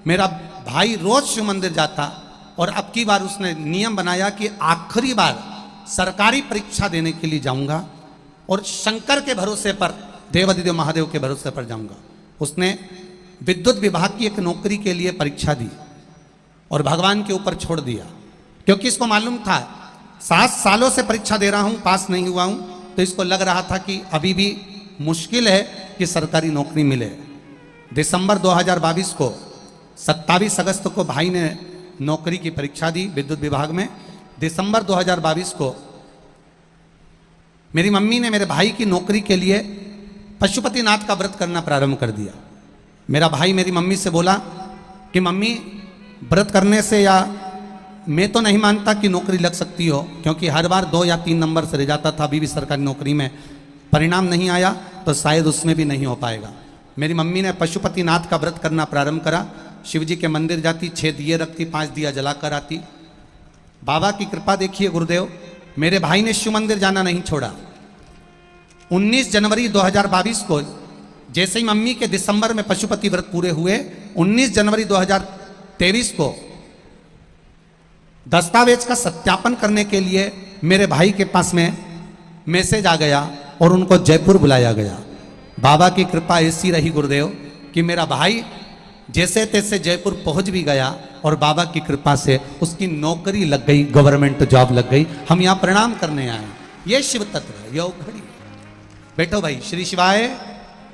मेरा भाई रोज शिव मंदिर जाता, और अब की बार उसने नियम बनाया कि आखिरी बार सरकारी परीक्षा देने के लिए जाऊंगा और शंकर के भरोसे पर, देवाधिदेव महादेव के भरोसे पर जाऊंगा। उसने विद्युत विभाग की एक नौकरी के लिए परीक्षा दी और भगवान के ऊपर छोड़ दिया, क्योंकि इसको मालूम था 7 सालों से परीक्षा दे रहा हूं, पास नहीं हुआ हूं, तो इसको लग रहा था कि अभी भी मुश्किल है कि सरकारी नौकरी मिले। दिसंबर 2022 को 27 अगस्त को भाई ने नौकरी की परीक्षा दी विद्युत विभाग में। दिसंबर 2022 को मेरी मम्मी ने मेरे भाई की नौकरी के लिए पशुपतिनाथ का व्रत करना प्रारंभ कर दिया। मेरा भाई मेरी मम्मी से बोला कि मम्मी व्रत करने से, या मैं तो नहीं मानता कि नौकरी लग सकती हो, क्योंकि हर बार 2 या 3 नंबर से रह जाता था, अभी भी सरकारी नौकरी में परिणाम नहीं आया, तो शायद उसमें भी नहीं हो पाएगा। मेरी मम्मी ने पशुपतिनाथ का व्रत करना प्रारंभ करा। शिव जी के मंदिर जाती, 6 दिए रखती, 5 दिया जलाकर आती। बाबा की कृपा देखिए गुरुदेव, मेरे भाई ने शिव मंदिर जाना नहीं छोड़ा। 19 जनवरी 2022 को जैसे ही मम्मी के दिसंबर में पशुपति व्रत पूरे हुए, 19 जनवरी 2023 को दस्तावेज का सत्यापन करने के लिए मेरे भाई के पास में मैसेज आ गया और उनको जयपुर बुलाया गया। बाबा की कृपा ऐसी रही गुरुदेव कि मेरा भाई जैसे तैसे जयपुर पहुंच भी गया और बाबा की कृपा से उसकी नौकरी लग गई, गवर्नमेंट जॉब लग गई। हम यहाँ प्रणाम करने आए। ये शिव तत्व है, ये घड़ी। बैठो भाई, श्री शिवाय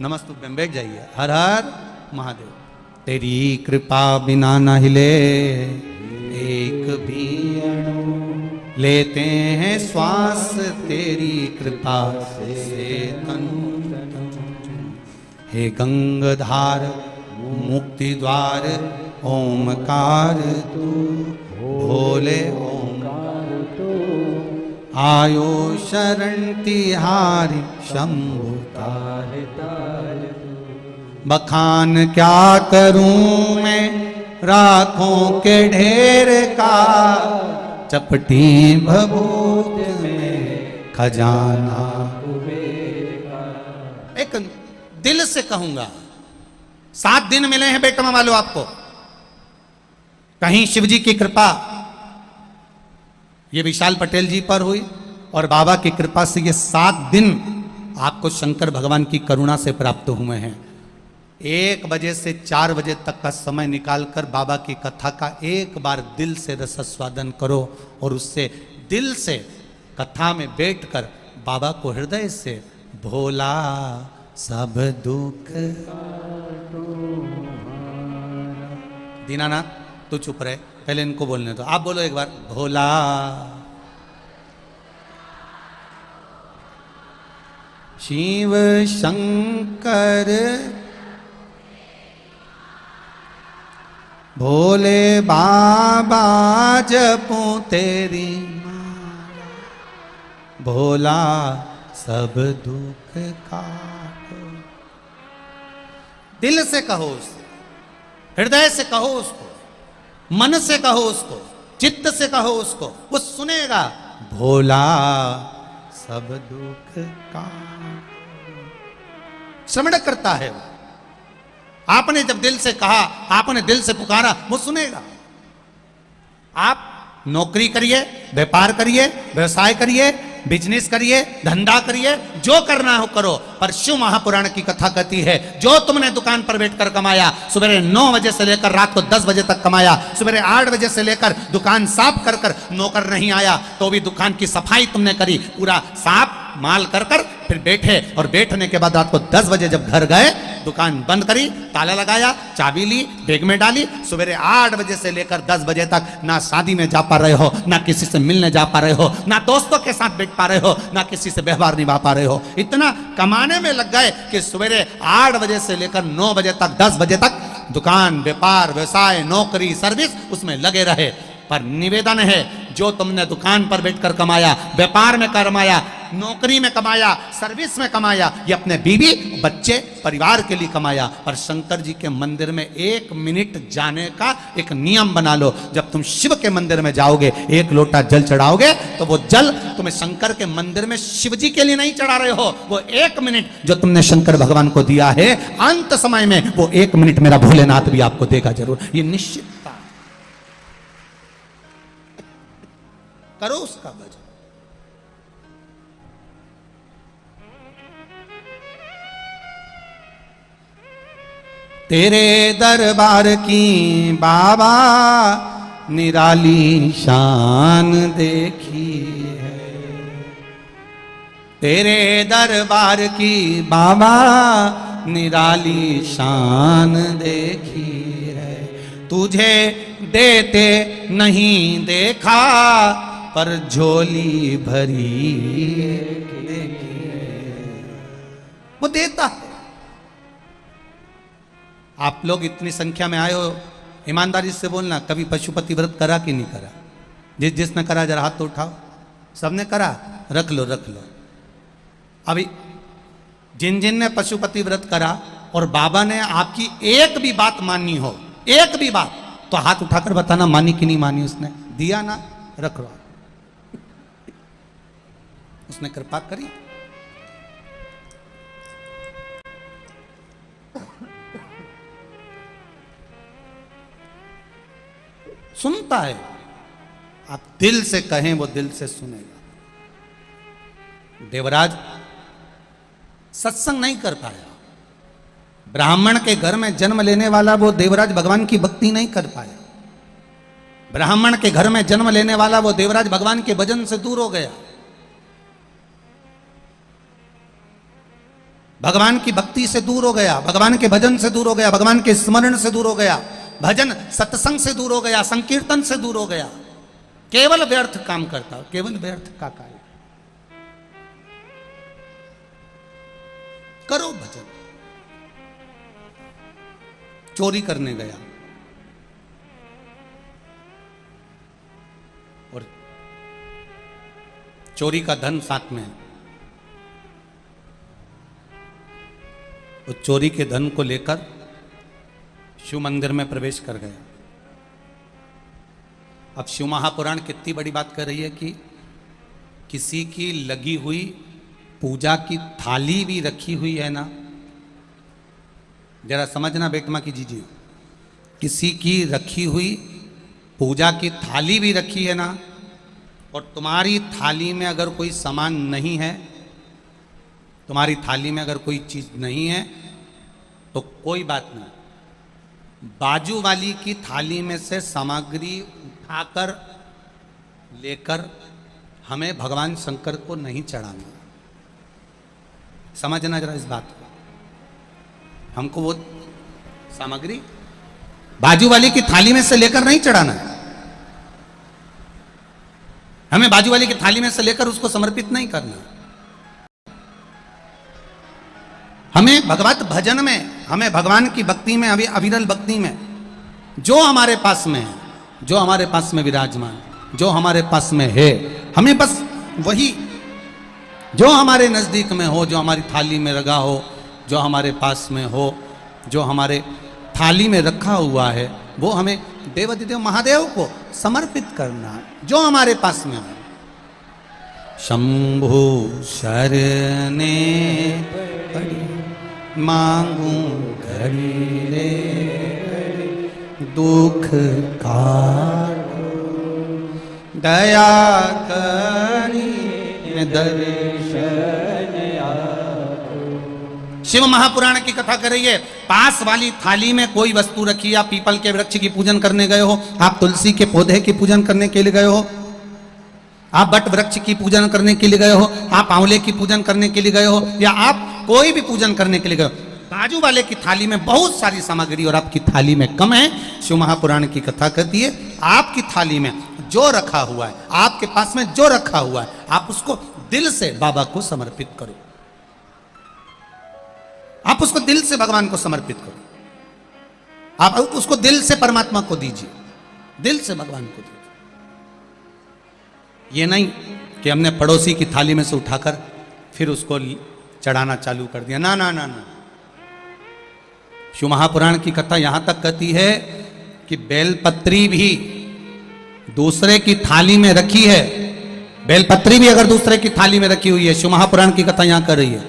नमस्तुभ्यं, बैठ जाइए। हर हर महादेव। तेरी कृपा बिना न हिले एक भी अणु, लेते हैं श्वास तेरी कृपा से तनु। हे गंगाधार मुक्ति द्वार ओमकार तू, भोले ओमकार तू, आयो शरण तिहारी शंभु तार तार। बखान क्या करूं मैं राखों के ढेर का, चपटी भभूत में खजाना कुबेर का। एक दिल से कहूंगा, 7 दिन मिले हैं बेटमा वालों आपको। कहीं शिव जी की कृपा ये विशाल पटेल जी पर हुई, और बाबा की कृपा से ये 7 दिन आपको शंकर भगवान की करुणा से प्राप्त हुए हैं। 1 बजे से 4 बजे तक का समय निकालकर बाबा की कथा का एक बार दिल से रसास्वादन करो, और उससे दिल से कथा में बैठकर बाबा को हृदय से भोला सब दुख। दीनानाथ तू चुप रहे, पहले इनको बोलने दो। आप बोलो एक बार, भोला। शिव शंकर भोले बाबा जपूं तेरी माला, भोला सब दुख काटो। दिल से कहो उसको, हृदय से कहो उसको, मन से कहो उसको, चित्त से कहो उसको, वो सुनेगा। भोला सब दुख काटो। श्रवण करता है वो। आपने जब दिल से कहा, आपने दिल से पुकारा, वो सुनेगा। आप नौकरी करिए, व्यापार करिए, व्यवसाय करिए, बिजनेस करिए, धंधा करिए, जो करना हो करो, पर शिव महापुराण की कथा कहती है जो तुमने दुकान पर बैठकर कमाया, सुबह 9 बजे से लेकर रात को 10 बजे तक कमाया, सुबह 8 बजे से लेकर दुकान साफ कर कर नौकर नहीं आया तो भी दुकान की सफाई तुमने करी, पूरा साफ माल कर कर फिर बैठे, और बैठने के बाद रात को 10 बजे जब घर गए, दुकान बंद करी, ताला लगाया, चाबी ली, बैग में डाली। सवेरे 8 बजे से लेकर 10 बजे तक ना शादी में जा पा रहे हो, ना किसी से मिलने जा पा रहे हो, ना दोस्तों के साथ बैठ पा रहे हो, ना किसी से व्यवहार निभा पा रहे हो। इतना कमाने में लग गए कि सवेरे 8 बजे से लेकर 9 बजे तक, 10 बजे तक दुकान, व्यापार, व्यवसाय, नौकरी, सर्विस, उसमें लगे रहे। पर निवेदन है, जो तुमने दुकान पर बैठकर कमाया, व्यापार में कमाया, नौकरी में कमाया, सर्विस में कमाया, ये अपने बीवी, बच्चे, परिवार के लिए कमाया। पर शंकर जी के मंदिर में 1 मिनट जाने का एक नियम बना लो। जब तुम शिव के मंदिर में जाओगे, 1 लोटा जल चढ़ाओगे, तो वो जल तुम्हें शंकर के मंदिर में शिव जी के लिए नहीं चढ़ा रहे हो। वो 1 मिनट जो तुमने शंकर भगवान को दिया है, अंत समय में वो 1 मिनट मेरा भोलेनाथ भी आपको देगा जरूर। ये निश्चित करो उसका भजन। तेरे दरबार की बाबा निराली शान देखी है, तेरे दरबार की बाबा निराली शान देखी है। तुझे देते नहीं देखा, पर झोली भरी वो देता है। आप लोग इतनी संख्या में आए हो, ईमानदारी से बोलना, कभी पशुपति व्रत करा कि नहीं करा? जिसने करा जरा हाथ तो उठाओ। सबने करा? रख लो रख लो। अभी जिन जिन ने पशुपति व्रत करा और बाबा ने आपकी एक भी बात मानी हो, एक भी बात, तो हाथ उठाकर बताना मानी कि नहीं मानी। उसने दिया ना, रख लो। उसने कृपा करी। सुनता है, आप दिल से कहें वो दिल से सुनेगा। देवराज सत्संग नहीं कर पाया, ब्राह्मण के घर में जन्म लेने वाला वो देवराज भगवान की भक्ति नहीं कर पाया। ब्राह्मण के घर में जन्म लेने वाला वो देवराज भगवान के भजन से दूर हो गया, भगवान की भक्ति से दूर हो गया, भगवान के भजन से दूर हो गया, भगवान के स्मरण से दूर हो गया, भजन सत्संग से दूर हो गया, संकीर्तन से दूर हो गया। केवल व्यर्थ काम करता, केवल व्यर्थ का कार्य। करो भजन। चोरी करने गया और चोरी का धन साथ में, उस चोरी के धन को लेकर शिव मंदिर में प्रवेश कर गया। अब शिव महापुराण कितनी बड़ी बात कर रही है कि किसी की लगी हुई पूजा की थाली भी रखी हुई है ना, जरा समझना बेटमा की जीजिए, किसी की रखी हुई पूजा की थाली भी रखी है ना, और तुम्हारी थाली में अगर कोई सामान नहीं है, तुम्हारी थाली में अगर कोई चीज नहीं है, तो कोई बात नहीं, बाजू वाली की थाली में से सामग्री उठाकर लेकर हमें भगवान शंकर को नहीं चढ़ाना। समझना जरा इस बात को। हमको वो सामग्री बाजू वाली की थाली में से लेकर नहीं चढ़ाना है, हमें बाजू वाली की थाली में से लेकर उसको समर्पित नहीं करना। हमें भगवत भजन में, हमें भगवान की भक्ति में, अभी अविरल भक्ति में जो हमारे पास में है, जो हमारे पास में विराजमान, जो हमारे पास में है, हमें बस वही जो हमारे नजदीक में हो, जो हमारी थाली में लगा हो, जो हमारे पास में हो, जो हमारे थाली में रखा हुआ है, वो हमें देवाधिदेव महादेव को समर्पित करना है, जो हमारे पास में हो। शंभु शरणे पड़ी मांगू घड़ी रे, दुख काटो दया करी दर्शन आपको। शिव महापुराण की कथा कर रही है। पास वाली थाली में कोई वस्तु रखी, आप पीपल के वृक्ष की पूजन करने गए हो, आप तुलसी के पौधे की पूजन करने के लिए गए हो, आप बट वृक्ष की पूजन करने के लिए गए हो, आप आंवले की पूजन करने के लिए गए हो, या आप कोई भी पूजन करने के लिए गए हो, बाजू वाले की थाली में बहुत सारी सामग्री और आपकी थाली में कम है। शिव महापुराण की कथा कहती है आपकी थाली में जो रखा हुआ है, आपके पास में जो रखा हुआ है, आप उसको दिल से बाबा को समर्पित करो। आप उसको दिल से भगवान को समर्पित करो। आप उसको दिल से परमात्मा को दीजिए, दिल से भगवान को दीजिए। ये नहीं कि हमने पड़ोसी की थाली में से उठाकर फिर उसको चढ़ाना चालू कर दिया। ना ना ना ना। शिव महापुराण की कथा यहां तक कहती है कि बेलपत्री भी दूसरे की थाली में रखी है। बेलपत्री भी अगर दूसरे की थाली में रखी हुई है, शिव महापुराण की कथा यहां कर रही है,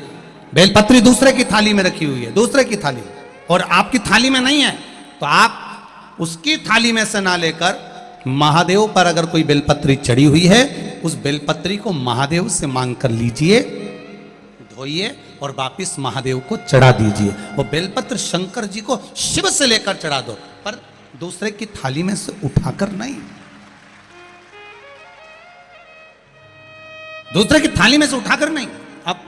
बेलपत्री दूसरे की थाली में रखी हुई है, दूसरे की थाली, और आपकी थाली में नहीं है, तो आप उसकी थाली में से ना लेकर महादेव पर अगर कोई बेलपत्री चढ़ी हुई है, उस बेलपत्री को महादेव से मांग कर लीजिए, धोइए और वापिस महादेव को चढ़ा दीजिए। वो बेलपत्र शंकर जी को शिव से लेकर चढ़ा दो, पर दूसरे की थाली में से उठाकर नहीं। दूसरे की थाली में से उठाकर नहीं, आप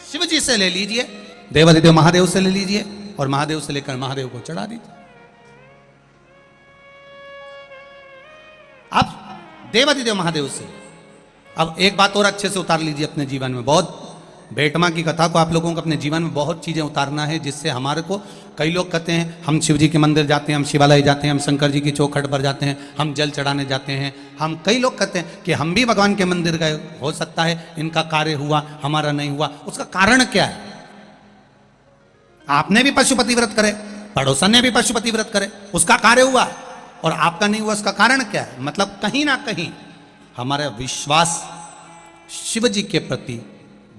शिव जी से ले लीजिए, देवादिदेव महादेव से ले लीजिए और महादेव से लेकर महादेव को चढ़ा दीजिए। आप देवादिदेव महादेव से। अब एक बात और अच्छे से उतार लीजिए अपने जीवन में। बहुत बेटमा की कथा को आप लोगों को अपने जीवन में बहुत चीजें उतारना है, जिससे हमारे को, कई लोग कहते हैं हम शिव जी के मंदिर जाते हैं, हम शिवालय जाते हैं, हम शंकर जी की चौखट पर जाते हैं, हम जल चढ़ाने जाते हैं। हम कई लोग कहते हैं कि हम भी भगवान के मंदिर गए, हो सकता है इनका कार्य हुआ हमारा नहीं हुआ। उसका कारण क्या है? आपने भी पशुपति व्रत करे, पड़ोसन ने भी पशुपति व्रत करे, उसका कार्य हुआ और आपका नहीं हुआ। उसका कारण क्या है? मतलब कहीं ना कहीं हमारा विश्वास शिव जी के प्रति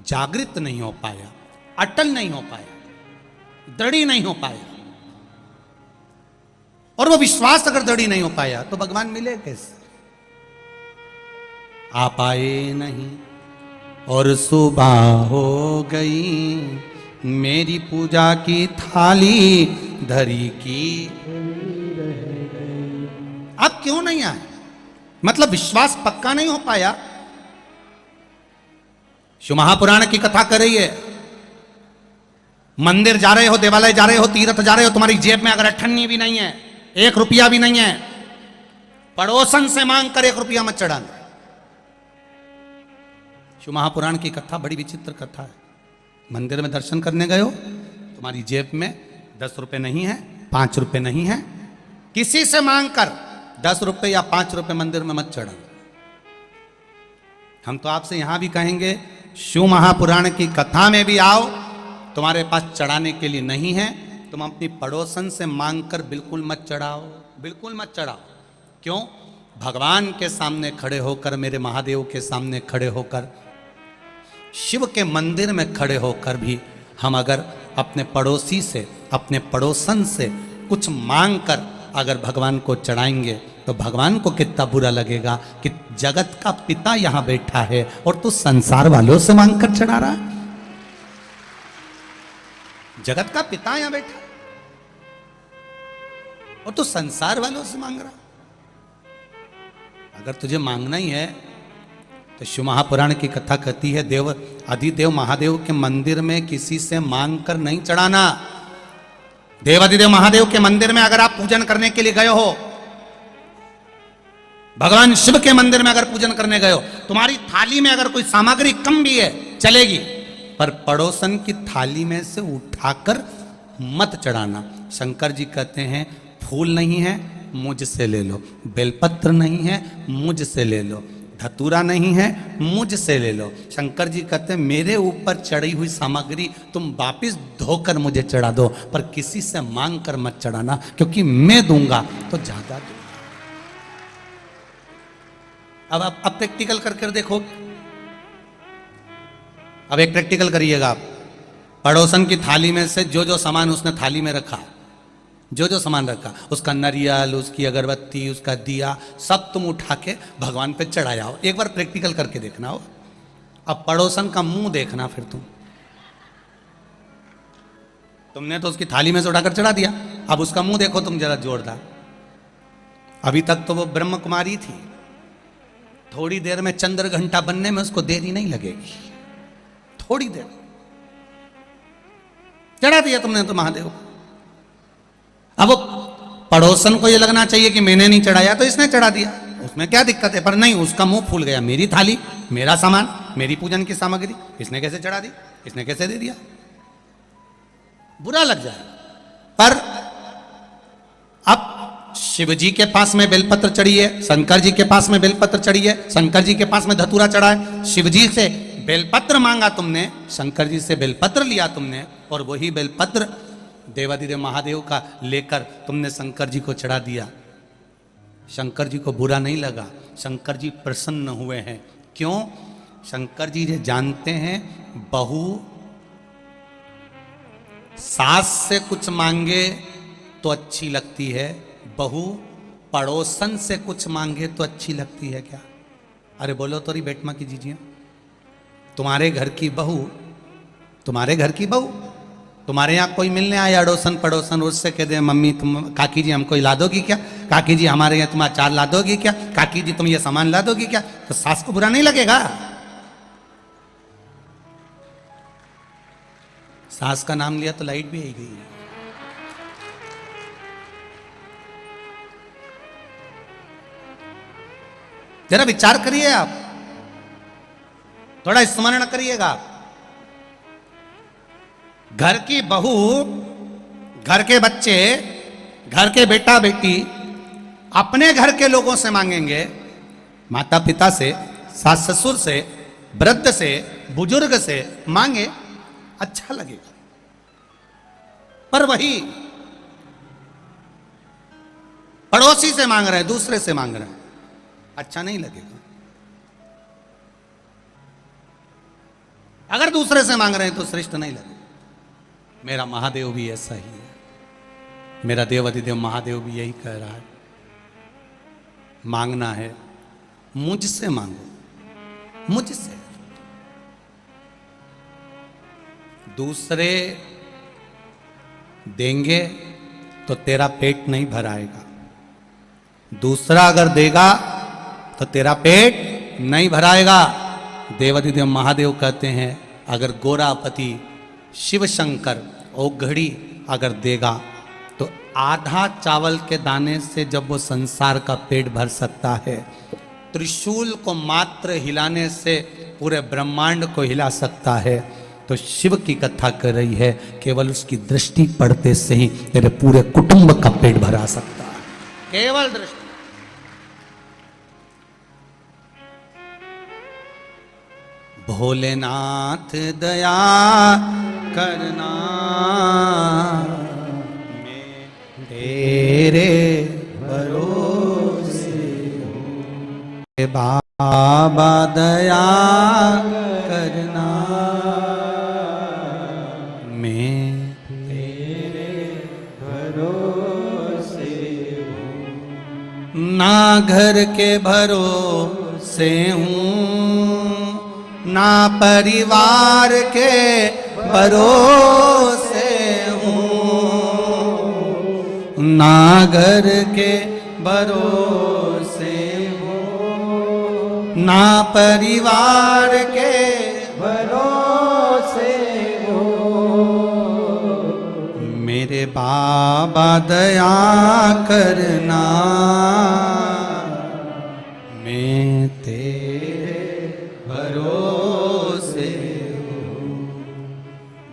जागृत नहीं हो पाया, अटल नहीं हो पाया, दृढ़ नहीं हो पाया। और वो विश्वास अगर दृढ़ नहीं हो पाया तो भगवान मिले कैसे? आप आए नहीं और सुबह हो गई, मेरी पूजा की थाली धरी की। आप क्यों नहीं आए? मतलब विश्वास पक्का नहीं हो पाया। शिव महापुराण की कथा कर रही है, मंदिर जा रहे हो, देवालय जा रहे हो, तीर्थ जा रहे हो, तुम्हारी जेब में अगर अठन्नी भी नहीं है, 1 रुपया भी नहीं है, पड़ोसन से मांग कर 1 रुपया मत चढ़ाना। शिव महापुराण की कथा बड़ी विचित्र कथा है। मंदिर में दर्शन करने गए हो, तुम्हारी जेब में 10 रुपए नहीं है, 5 रुपए नहीं है, किसी से मांग कर 10 रुपए या 5 रुपए मंदिर में मत चढ़ाना। हम तो आपसे यहां भी कहेंगे, शिव महापुराण की कथा में भी आओ, तुम्हारे पास चढ़ाने के लिए नहीं है, तुम अपनी पड़ोसन से मांगकर बिल्कुल मत चढ़ाओ, बिल्कुल मत चढ़ाओ। क्यों? भगवान के सामने खड़े होकर, मेरे महादेव के सामने खड़े होकर, शिव के मंदिर में खड़े होकर भी हम अगर अपने पड़ोसी से, अपने पड़ोसन से कुछ मांग कर अगर भगवान को चढ़ाएंगे तो भगवान को कितना बुरा लगेगा कि जगत का पिता यहां बैठा है और तू संसार वालों से मांग कर चढ़ा रहा है। जगत का पिता यहां बैठा और तू संसार वालों से मांग रहा। अगर तुझे मांगना ही है तो शिव महापुराण की कथा कहती है, देव अधिदेव महादेव के मंदिर में किसी से मांग कर नहीं चढ़ाना। देवादिदेव महादेव के मंदिर में अगर आप पूजन करने के लिए गए हो, भगवान शिव के मंदिर में अगर पूजन करने गए हो, तुम्हारी थाली में अगर कोई सामग्री कम भी है चलेगी, पर पड़ोसन की थाली में से उठाकर मत चढ़ाना। शंकर जी कहते हैं फूल नहीं है मुझसे ले लो, बेलपत्र नहीं है मुझसे ले लो, धतूरा नहीं है मुझसे ले लो। शंकर जी कहते हैं मेरे ऊपर चढ़ी हुई सामग्री तुम वापिस धोकर मुझे चढ़ा दो, पर किसी से मांग कर मत चढ़ाना, क्योंकि मैं दूंगा तो ज्यादा दूंगा। अब आप प्रैक्टिकल करके देखो। अब एक प्रैक्टिकल करिएगा आप। पड़ोसन की थाली में से जो जो सामान उसने थाली में रखा, जो जो सामान रखा, उसका नारियल, उसकी अगरबत्ती, उसका दिया, सब तुम उठा के भगवान पे चढ़ाया हो। एक बार प्रैक्टिकल करके देखना हो। अब पड़ोसन का मुंह देखना। फिर तुमने तो उसकी थाली में से उठाकर चढ़ा दिया, अब उसका मुंह देखो तुम जरा जोरदार। अभी तक तो वो ब्रह्म कुमारी थी, थोड़ी देर में चंद्र घंटा बनने में उसको देरी नहीं लगेगी, थोड़ी देर। चढ़ा दिया तुमने तो महादेव को। अब वो पड़ोसन को ये लगना चाहिए कि मैंने नहीं चढ़ाया तो इसने चढ़ा दिया, उसमें क्या दिक्कत है? पर नहीं, उसका मुंह फूल गया, मेरी थाली, मेरा सामान, मेरी पूजन की सामग्री, इसने कैसे चढ़ा दी, इसने कैसे दे दिया, बुरा लग जाए। पर अब शिव जी के पास में बेलपत्र चढ़ी है, शंकर जी के पास में बेलपत्र चढ़ी है, शंकर जी के पास में धतूरा चढ़ा है, शिव जी से बेलपत्र मांगा तुमने, शंकर जी से बेलपत्र लिया तुमने, और वही बेलपत्र देवाधिदेव महादेव का लेकर तुमने शंकर जी को चढ़ा दिया। शंकर जी को बुरा नहीं लगा, शंकर जी प्रसन्न हुए हैं। क्यों? शंकर जी ये जानते हैं, बहू सास से कुछ मांगे तो अच्छी लगती है, बहू पड़ोसन से कुछ मांगे तो अच्छी लगती है क्या? अरे बोलो तो रही बेटमा की जीजिए, तुम्हारे घर की बहू, तुम्हारे घर की बहू, तुम्हारे यहाँ कोई मिलने आए अड़ोसन पड़ोसन, उससे कह दे मम्मी तुम, काकी जी हमको ला दोगी क्या, काकी जी हमारे यहाँ तुम अचार ला दोगी क्या, काकी जी तुम ये सामान ला दोगी क्या, तो सास को बुरा नहीं लगेगा? सास का नाम लिया तो लाइट भी आई गई। जरा विचार करिए आप, थोड़ा स्मरण करिएगा। घर की बहू, घर के बच्चे, घर के बेटा बेटी अपने घर के लोगों से मांगेंगे, माता पिता से, सास ससुर से, वृद्ध से, बुजुर्ग से मांगे, अच्छा लगेगा। पर वही पड़ोसी से मांग रहे हैं, दूसरे से मांग रहे हैं, अच्छा नहीं लगेगा। अगर दूसरे से मांग रहे हैं तो श्रेष्ठ नहीं लगेगा। मेरा महादेव भी ऐसा ही है, मेरा देवाधिदेव महादेव भी यही कह रहा है, मांगना है मुझसे मांगो, मुझसे। दूसरे देंगे तो तेरा पेट नहीं भराएगा, दूसरा अगर देगा तो तेरा पेट नहीं भराएगा। देवाधिदेव महादेव कहते हैं, अगर गोरापति शिव शंकर औघड़ी अगर देगा तो आधा चावल के दाने से जब वो संसार का पेट भर सकता है, त्रिशूल को मात्र हिलाने से पूरे ब्रह्मांड को हिला सकता है। तो शिव की कथा कर रही है, केवल उसकी दृष्टि पड़ते से ही तेरे पूरे कुटुंब का पेट भरा सकता है, केवल दृष्टि। भोलेनाथ दया करना, मैं तेरे भरोसे हूँ, बाबा दया करना, मैं तेरे भरोसे हूँ। ना घर के भरोसे हूँ, ना परिवार के भरोसे हूँ, ना घर के भरोसे हूँ, ना परिवार के भरोसे हूँ। मेरे बाबा दया करना, मैं तेरे भरोसे हूँ।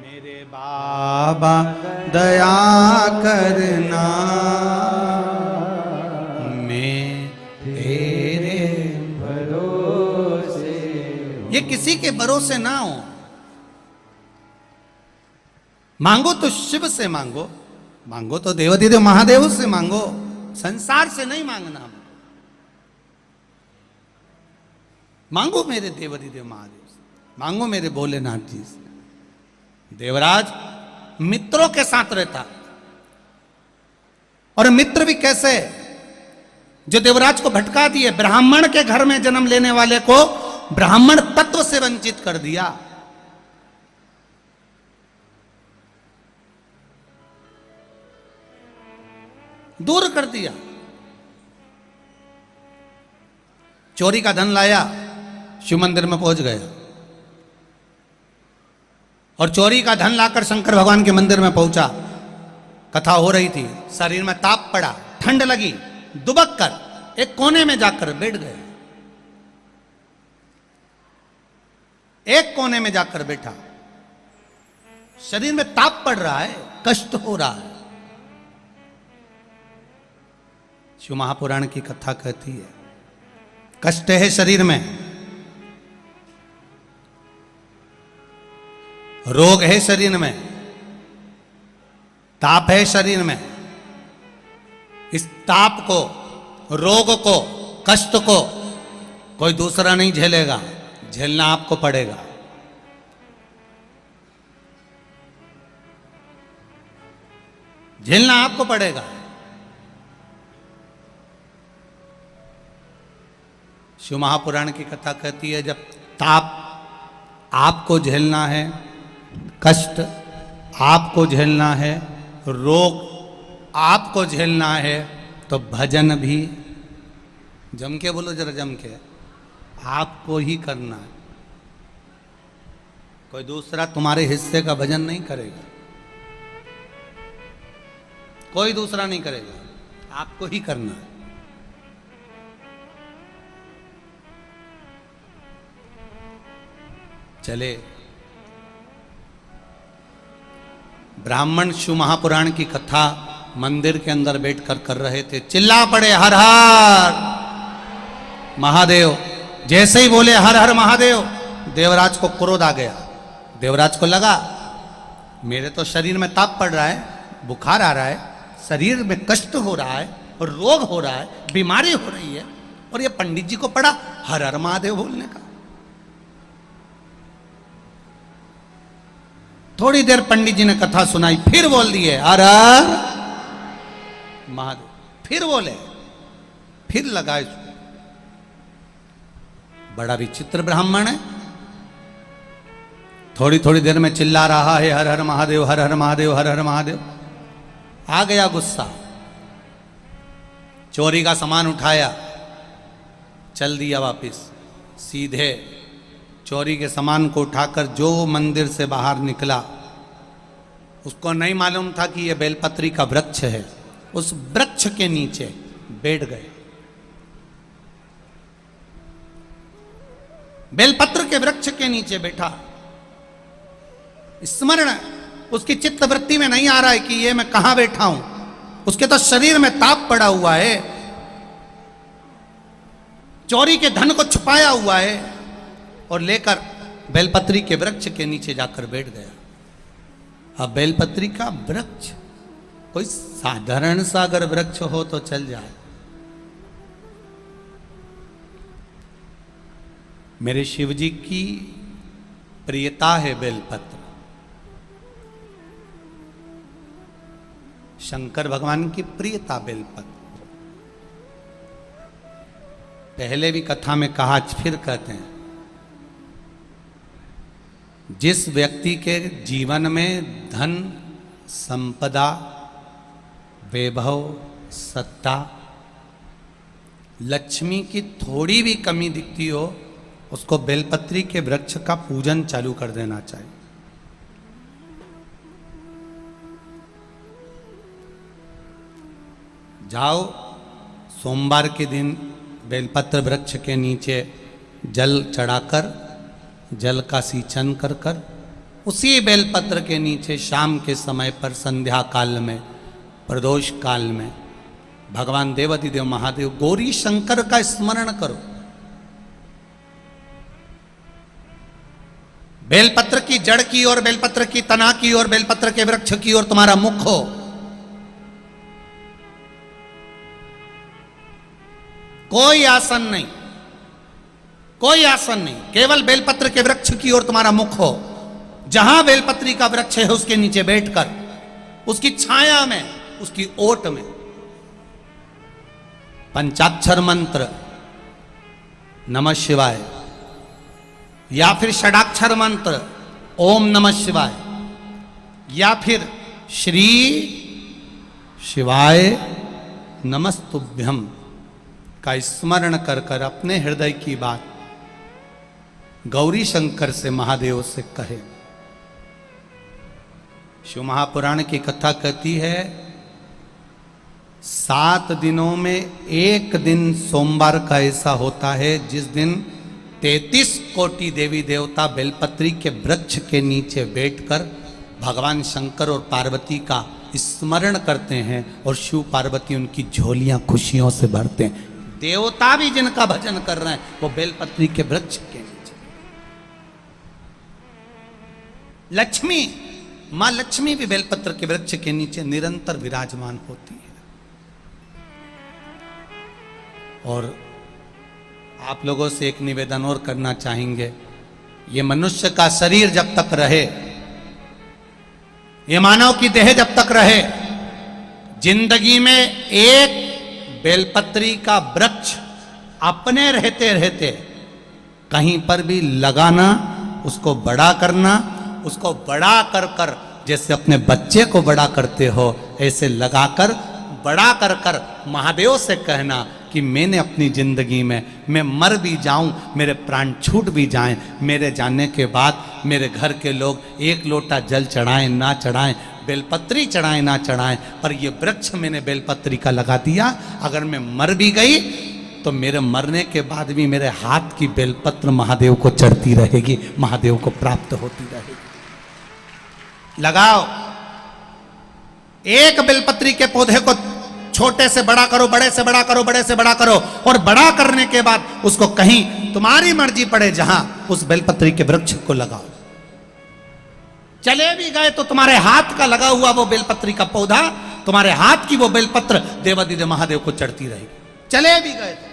मेरे बाबा दया करना, मैं तेरे भरोसे हूँ। ये किसी के भरोसे ना हो, मांगो तो शिव से मांगो, मांगो तो देवाधिदेव महादेव से मांगो, संसार से नहीं मांगना। मांगो मेरे देवाधिदेव महादेव से, मांगो मेरे भोलेनाथ जी से। देवराज मित्रों के साथ रहता, और मित्र भी कैसे, जो देवराज को भटका दिए, ब्राह्मण के घर में जन्म लेने वाले को ब्राह्मण तत्व से वंचित कर दिया। दूर कर दिया। चोरी का धन लाया, शिव मंदिर में पहुंच गया और चोरी का धन लाकर शंकर भगवान के मंदिर में पहुंचा। कथा हो रही थी, शरीर में ताप पड़ा, ठंड लगी, दुबक कर एक कोने में जाकर बैठ गए। एक कोने में जाकर बैठा, शरीर में ताप पड़ रहा है, कष्ट हो रहा है। शिव महापुराण की कथा कहती है कष्ट है शरीर में, रोग है शरीर में, ताप है शरीर में। इस ताप को, रोग को, कष्ट को कोई दूसरा नहीं झेलेगा, झेलना आपको पड़ेगा। झेलना आपको पड़ेगा। शिव महापुराण की कथा कहती है जब ताप आपको झेलना है, कष्ट आपको झेलना है, रोग आपको झेलना है, तो भजन भी, जम के बोलो जरा, जम के, आपको ही करना है। कोई दूसरा तुम्हारे हिस्से का भजन नहीं करेगा, कोई दूसरा नहीं करेगा, आपको ही करना है। चले, ब्राह्मण शिव महापुराण की कथा मंदिर के अंदर बैठकर कर रहे थे। चिल्ला पड़े हर हर महादेव। जैसे ही बोले हर हर महादेव, देवराज को क्रोध आ गया। देवराज को लगा मेरे तो शरीर में ताप पड़ रहा है, बुखार आ रहा है, शरीर में कष्ट हो रहा है, और रोग हो रहा है, बीमारी हो रही है, और ये पंडित जी को पड़ा हर हर महादेव बोलने का। थोड़ी देर पंडित जी ने कथा सुनाई, फिर बोल दिए हर हर महादेव, फिर बोले, फिर लगाए। बड़ा विचित्र ब्राह्मण है, थोड़ी थोड़ी देर में चिल्ला रहा है हर हर महादेव, हर हर महादेव, हर हर महादेव। आ गया गुस्सा, चोरी का सामान उठाया, चल दिया वापिस। सीधे चोरी के सामान को उठाकर जो मंदिर से बाहर निकला, उसको नहीं मालूम था कि यह बेलपत्री का वृक्ष है, उस वृक्ष के नीचे बैठ गए। बेलपत्र के वृक्ष के नीचे बैठा। स्मरण उसकी चित्त वृत्ति में नहीं आ रहा है कि ये मैं कहां बैठा हूं, उसके तो शरीर में ताप पड़ा हुआ है, चोरी के धन को छुपाया हुआ है, और लेकर बेलपत्री के वृक्ष के नीचे जाकर बैठ गया। अब बेलपत्री का वृक्ष कोई साधारण सा अगर वृक्ष हो तो चल जाए, मेरे शिव जी की प्रियता है बेलपत्र। शंकर भगवान की प्रियता बेलपत्र। पहले भी कथा में कहा, आज फिर कहते हैं, जिस व्यक्ति के जीवन में धन, संपदा, वैभव, सत्ता, लक्ष्मी की थोड़ी भी कमी दिखती हो, उसको बेलपत्री के वृक्ष का पूजन चालू कर देना चाहिए। जाओ सोमवार के दिन बेलपत्र वृक्ष के नीचे जल चढ़ाकर, जल का सिंचन कर कर, उसी बेलपत्र के नीचे शाम के समय पर, संध्या काल में, प्रदोष काल में भगवान देवाधिदेव महादेव गौरी शंकर का स्मरण करो। बेलपत्र की जड़ की ओर, बेलपत्र की तना की ओर, बेलपत्र के वृक्ष की ओर तुम्हारा मुख हो। कोई आसन नहीं, कोई आसन नहीं, केवल बेलपत्र के वृक्ष की ओर तुम्हारा मुख हो। जहां बेलपत्री का वृक्ष है उसके नीचे बैठकर, उसकी छाया में, उसकी ओट में पंचाक्षर मंत्र नमः शिवाय, या फिर षडाक्षर मंत्र ओम नमः शिवाय, या फिर श्री शिवाय नमस्तुभ्यम, का स्मरण कर कर अपने हृदय की बात गौरी शंकर से, महादेव से कहे। शिव महापुराण की कथा कहती है 7 दिनों में एक दिन सोमवार का ऐसा होता है जिस दिन 33 कोटि देवी देवता बेलपत्री के वृक्ष के नीचे बैठकर भगवान शंकर और पार्वती का स्मरण करते हैं और शिव पार्वती उनकी झोलियां खुशियों से भरते हैं। देवता भी जिनका भजन कर रहे हैं वो बेलपत्री के वृक्ष के नीचे। लक्ष्मी, मां लक्ष्मी भी बेलपत्र के वृक्ष के नीचे निरंतर विराजमान होती है। और आप लोगों से एक निवेदन और करना चाहेंगे, ये मनुष्य का शरीर जब तक रहे, ये मानव की देह जब तक रहे, जिंदगी में एक बेलपत्री का वृक्ष अपने रहते रहते कहीं पर भी लगाना, उसको बड़ा करना, उसको बड़ा कर कर जैसे अपने बच्चे को बड़ा करते हो ऐसे लगाकर बड़ा कर कर महादेव से कहना कि मैंने अपनी जिंदगी में, मैं मर भी जाऊं, मेरे प्राण छूट भी जाएं, मेरे जाने के बाद मेरे घर के लोग एक लोटा जल चढ़ाएं ना चढ़ाएं, बेलपत्री चढ़ाएं ना चढ़ाएं, पर ये वृक्ष मैंने बेलपत्री का लगा दिया। अगर मैं मर भी गई तो मेरे मरने के बाद भी मेरे हाथ की बेलपत्र महादेव को चढ़ती रहेगी, महादेव को प्राप्त होती रहेगी। लगाओ, एक बेलपत्री के पौधे को छोटे से बड़ा करो, बड़े से बड़ा करो, बड़े से बड़ा करो, और बड़ा करने के बाद उसको कहीं तुम्हारी मर्जी पड़े जहां उस बेलपत्री के वृक्ष को लगाओ। चले भी गए तो तुम्हारे हाथ का लगा हुआ वो बेलपत्री का पौधा, तुम्हारे हाथ की वो बेलपत्र देवादिदेव महादेव को चढ़ती रहेगी। चले भी गए तो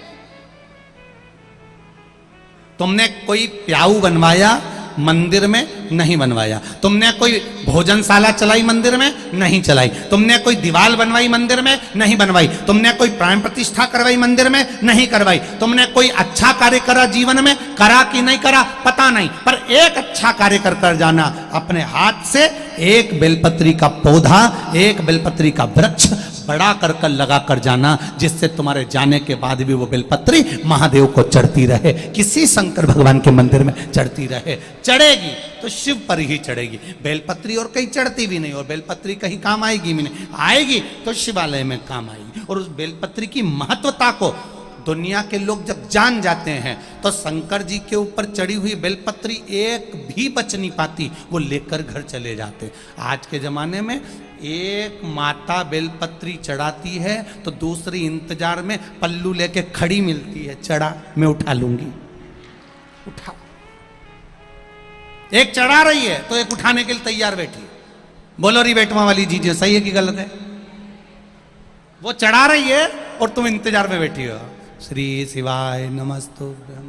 तुमने कोई प्याऊ बनवाया मंदिर में, नहीं बनवाया। तुमने कोई भोजनशाला चलाई मंदिर में, नहीं चलाई। तुमने कोई दीवार बनवाई मंदिर में, नहीं बनवाई। तुमने कोई प्राण प्रतिष्ठा करवाई मंदिर में, नहीं करवाई। तुमने कोई अच्छा कार्य करा जीवन में, करा कि नहीं करा पता नहीं, पर एक अच्छा कार्य कर कर जाना, अपने हाथ से एक बेलपत्री का पौधा, एक बेलपत्री का वृक्ष बड़ा कर कर लगा कर जाना, जिससे तुम्हारे जाने के बाद भी वो बेलपत्री महादेव को चढ़ती रहे, किसी शंकर भगवान के मंदिर में चढ़ती रहे। चढ़ेगी तो शिव पर ही चढ़ेगी, बेलपत्री और कहीं चढ़ती भी नहीं, और बेलपत्री कहीं काम आएगी भी नहीं, आएगी तो शिवालय में काम आएगी। और उस बेलपत्री की महत्वता को दुनिया के लोग जब जान जाते हैं तो शंकर जी के ऊपर चढ़ी हुई बेलपत्री एक भी बच नहीं पाती, वो लेकर घर चले जाते। आज के जमाने में एक माता बेलपत्री चढ़ाती है तो दूसरी इंतजार में पल्लू लेके खड़ी मिलती है, चढ़ा मैं उठा लूंगी, उठा। एक चढ़ा रही है तो एक उठाने के लिए तैयार बैठी है। बोलो री बेटवा वाली चीजें सही है कि गलत है? वो चढ़ा रही है और तुम इंतजार में बैठी हो। श्री शिवाय नमस्तुभ्यम,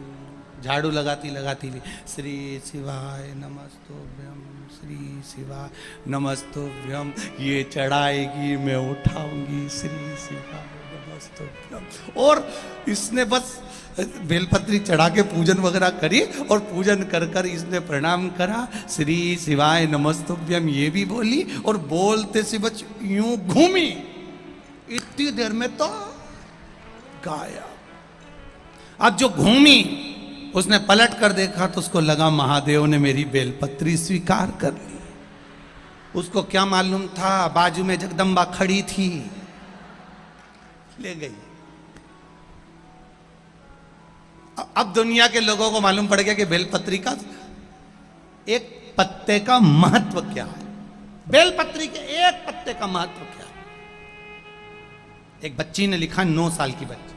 झाड़ू लगाती लगाती भी श्री शिवाय नमस्तुभ्यम, श्री शिवाय नमस्तुभ्यम, ये चढ़ाएगी मैं उठाऊंगी, श्री शिवाय नमस्तुभ्यम। और इसने बस बेलपत्री चढ़ा के पूजन वगैरह करी और पूजन कर कर इसने प्रणाम करा, श्री शिवाय नमस्तुभ्यम ये भी बोली, और बोलते से बस यूं घूमी, इतनी देर में तो गाया। अब जो घूमी उसने पलट कर देखा तो उसको लगा महादेव ने मेरी बेलपत्री स्वीकार कर ली। उसको क्या मालूम था बाजू में जगदम्बा खड़ी थी, ले गई। अब दुनिया के लोगों को मालूम पड़ गया कि बेलपत्री का एक पत्ते का महत्व क्या है, बेलपत्री के एक पत्ते का महत्व क्या है। एक बच्ची ने लिखा, 9 साल की बच्ची,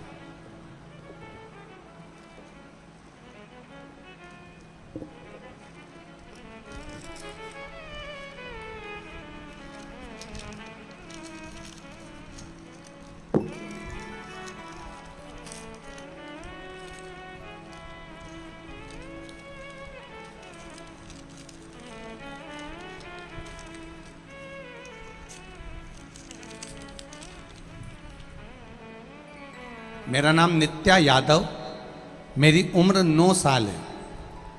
मेरा नाम नित्या यादव, मेरी उम्र 9 साल है,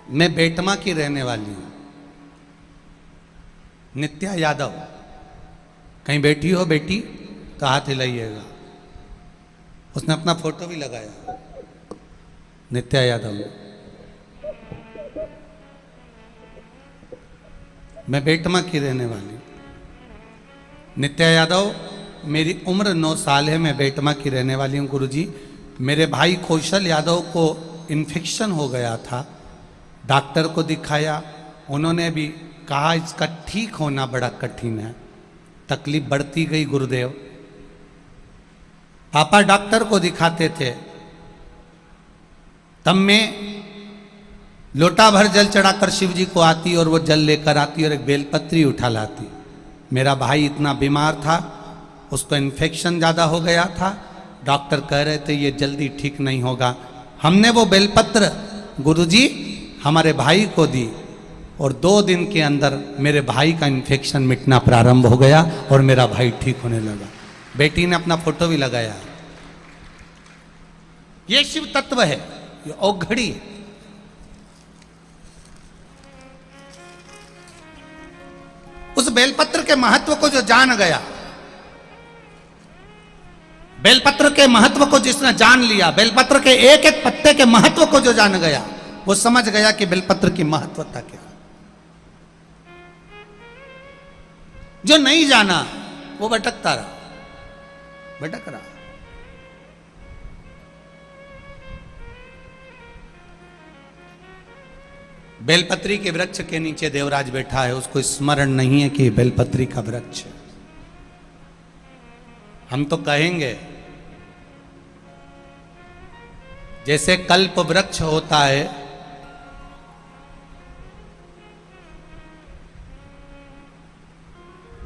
मैं बेटमा की रहने वाली हूँ। नित्या यादव, कहीं बैठी हो बेटी तो हाथ हिलाइएगा। उसने अपना फोटो भी लगाया, नित्या यादव। मैं बेटमा की रहने वाली नित्या यादव, मेरी उम्र 9 साल है, मैं बेटमा की रहने वाली हूँ गुरुजी। मेरे भाई कौशल यादव को इन्फेक्शन हो गया था, डॉक्टर को दिखाया, उन्होंने भी कहा इसका ठीक होना बड़ा कठिन है, तकलीफ बढ़ती गई गुरुदेव। पापा डॉक्टर को दिखाते थे, तब मैं लोटा भर जल चढ़ाकर शिव जी को आती और वो जल लेकर आती और एक बेलपत्री उठा लाती। मेरा भाई इतना बीमार था, उसको इन्फेक्शन ज़्यादा हो गया था, डॉक्टर कह रहे थे ये जल्दी ठीक नहीं होगा। हमने वो बेलपत्र गुरुजी हमारे भाई को दी और 2 दिन के अंदर मेरे भाई का इन्फेक्शन मिटना प्रारंभ हो गया और मेरा भाई ठीक होने लगा। बेटी ने अपना फोटो भी लगाया। ये शिव तत्व है, ये औघड़ी है। उस बेलपत्र के महत्व को जो जान गया, बेलपत्र के महत्व को जिसने जान लिया, बेलपत्र के एक एक पत्ते के महत्व को जो जान गया, वो समझ गया कि बेलपत्र की महत्वता क्या। जो नहीं जाना वो भटकता रहा, भटक रहा। बेलपत्री के वृक्ष के नीचे देवराज बैठा है, उसको स्मरण नहीं है कि बेलपत्री का वृक्ष है। हम तो कहेंगे जैसे कल्प वृक्ष होता है,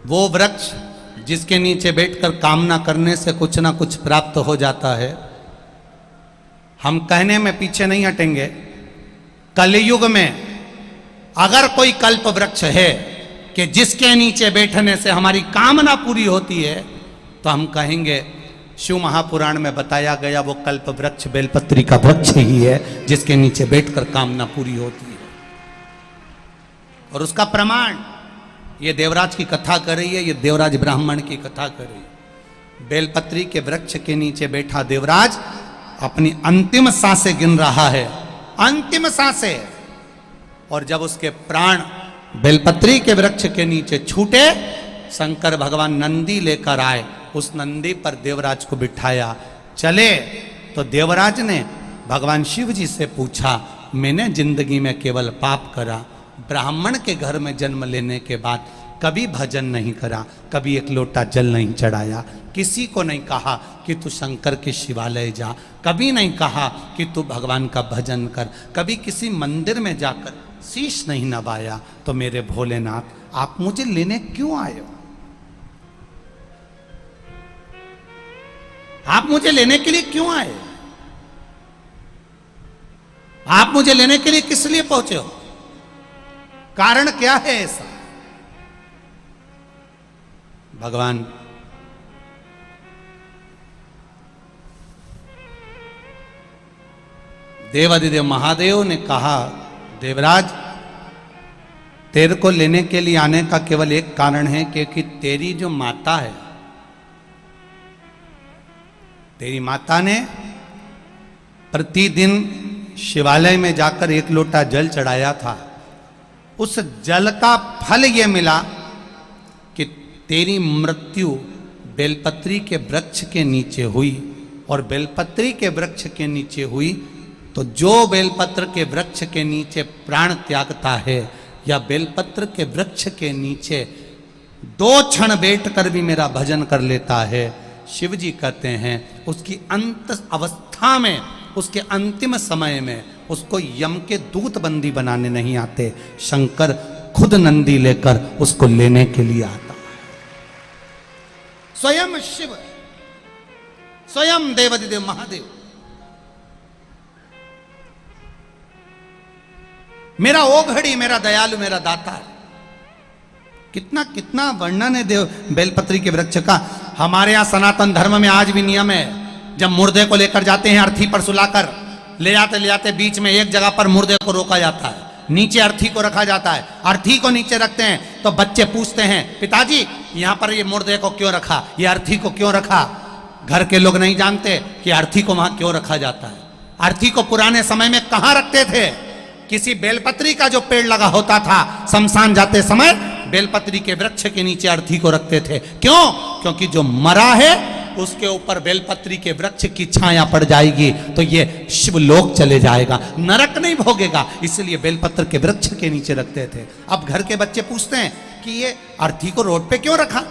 वो वृक्ष जिसके नीचे बैठकर कामना करने से कुछ ना कुछ प्राप्त हो जाता है। हम कहने में पीछे नहीं हटेंगे, कलयुग में अगर कोई कल्प वृक्ष है कि जिसके नीचे बैठने से हमारी कामना पूरी होती है, तो हम कहेंगे शिव महापुराण में बताया गया वो कल्प वृक्ष बेलपत्री का वृक्ष ही है, जिसके नीचे बैठकर कामना पूरी होती है। और उसका प्रमाण ये देवराज की कथा कर रही है, ये देवराज ब्राह्मण की कथा कर रही है। बेलपत्री के वृक्ष के नीचे बैठा देवराज अपनी अंतिम सांसें गिन रहा है, अंतिम सांसें। और जब उसके प्राण बेलपत्री के वृक्ष के नीचे छूटे, शंकर भगवान नंदी लेकर आए, उस नंदी पर देवराज को बिठाया। चले तो देवराज ने भगवान शिव जी से पूछा, मैंने जिंदगी में केवल पाप करा, ब्राह्मण के घर में जन्म लेने के बाद कभी भजन नहीं करा, कभी एक लोटा जल नहीं चढ़ाया, किसी को नहीं कहा कि तू शंकर के शिवालय जा, कभी नहीं कहा कि तू भगवान का भजन कर, कभी किसी मंदिर में जाकर शीश नहीं नवाया, तो मेरे भोलेनाथ आप मुझे लेने क्यों आए हो? आप मुझे लेने के लिए क्यों आए? आप मुझे लेने के लिए किस लिए पहुंचे हो? कारण क्या है ऐसा? भगवान देवाधिदेव महादेव ने कहा, देवराज तेरे को लेने के लिए आने का केवल एक कारण है, क्योंकि तेरी जो माता है, तेरी माता ने प्रतिदिन शिवालय में जाकर एक लोटा जल चढ़ाया था। उस जल का फल यह मिला कि तेरी मृत्यु बेलपत्री के वृक्ष के नीचे हुई, और बेलपत्री के वृक्ष के नीचे हुई तो जो बेलपत्र के वृक्ष के नीचे प्राण त्यागता है, या बेलपत्र के वृक्ष के नीचे 2 क्षण बैठकर भी मेरा भजन कर लेता है, शिव जी कहते हैं उसकी अंत अवस्था में, उसके अंतिम समय में उसको यम के दूत बंदी बनाने नहीं आते, शंकर खुद नंदी लेकर उसको लेने के लिए आता है। स्वयं शिव, स्वयं देवाधिदेव महादेव। मेरा ओघड़ी, मेरा दयालु, मेरा दाता है। कितना कितना वर्णन है देव बेलपत्री के वृक्ष का। हमारे यहाँ सनातन धर्म में आज भी नियम है, जब मुर्दे को लेकर जाते हैं अर्थी पर सुलाकर ले जाते बीच में एक जगह पर मुर्दे को रोका जाता है, नीचे अर्थी को रखा जाता है। अर्थी को नीचे रखते हैं तो बच्चे पूछते हैं, पिताजी यहाँ पर ये मुर्दे को क्यों रखा, ये अर्थी को क्यों रखा? घर के लोग नहीं जानते कि अर्थी को वहां क्यों रखा जाता है। अर्थी को पुराने समय में कहां रखते थे? किसी बेलपत्री का जो पेड़ लगा होता था, शमशान जाते समय बेलपत्री के वृक्ष के नीचे अर्थी को रखते थे। क्यों? क्योंकि जो मरा है उसके ऊपर बेलपत्री के वृक्ष की छाया पड़ जाएगी तो ये शिवलोक चले जाएगा, नरक नहीं भोगेगा, इसलिए बेलपत्र के वृक्ष के नीचे रखते थे। अब घर के बच्चे पूछते हैं कि ये अर्थी को रोड पे क्यों रखा?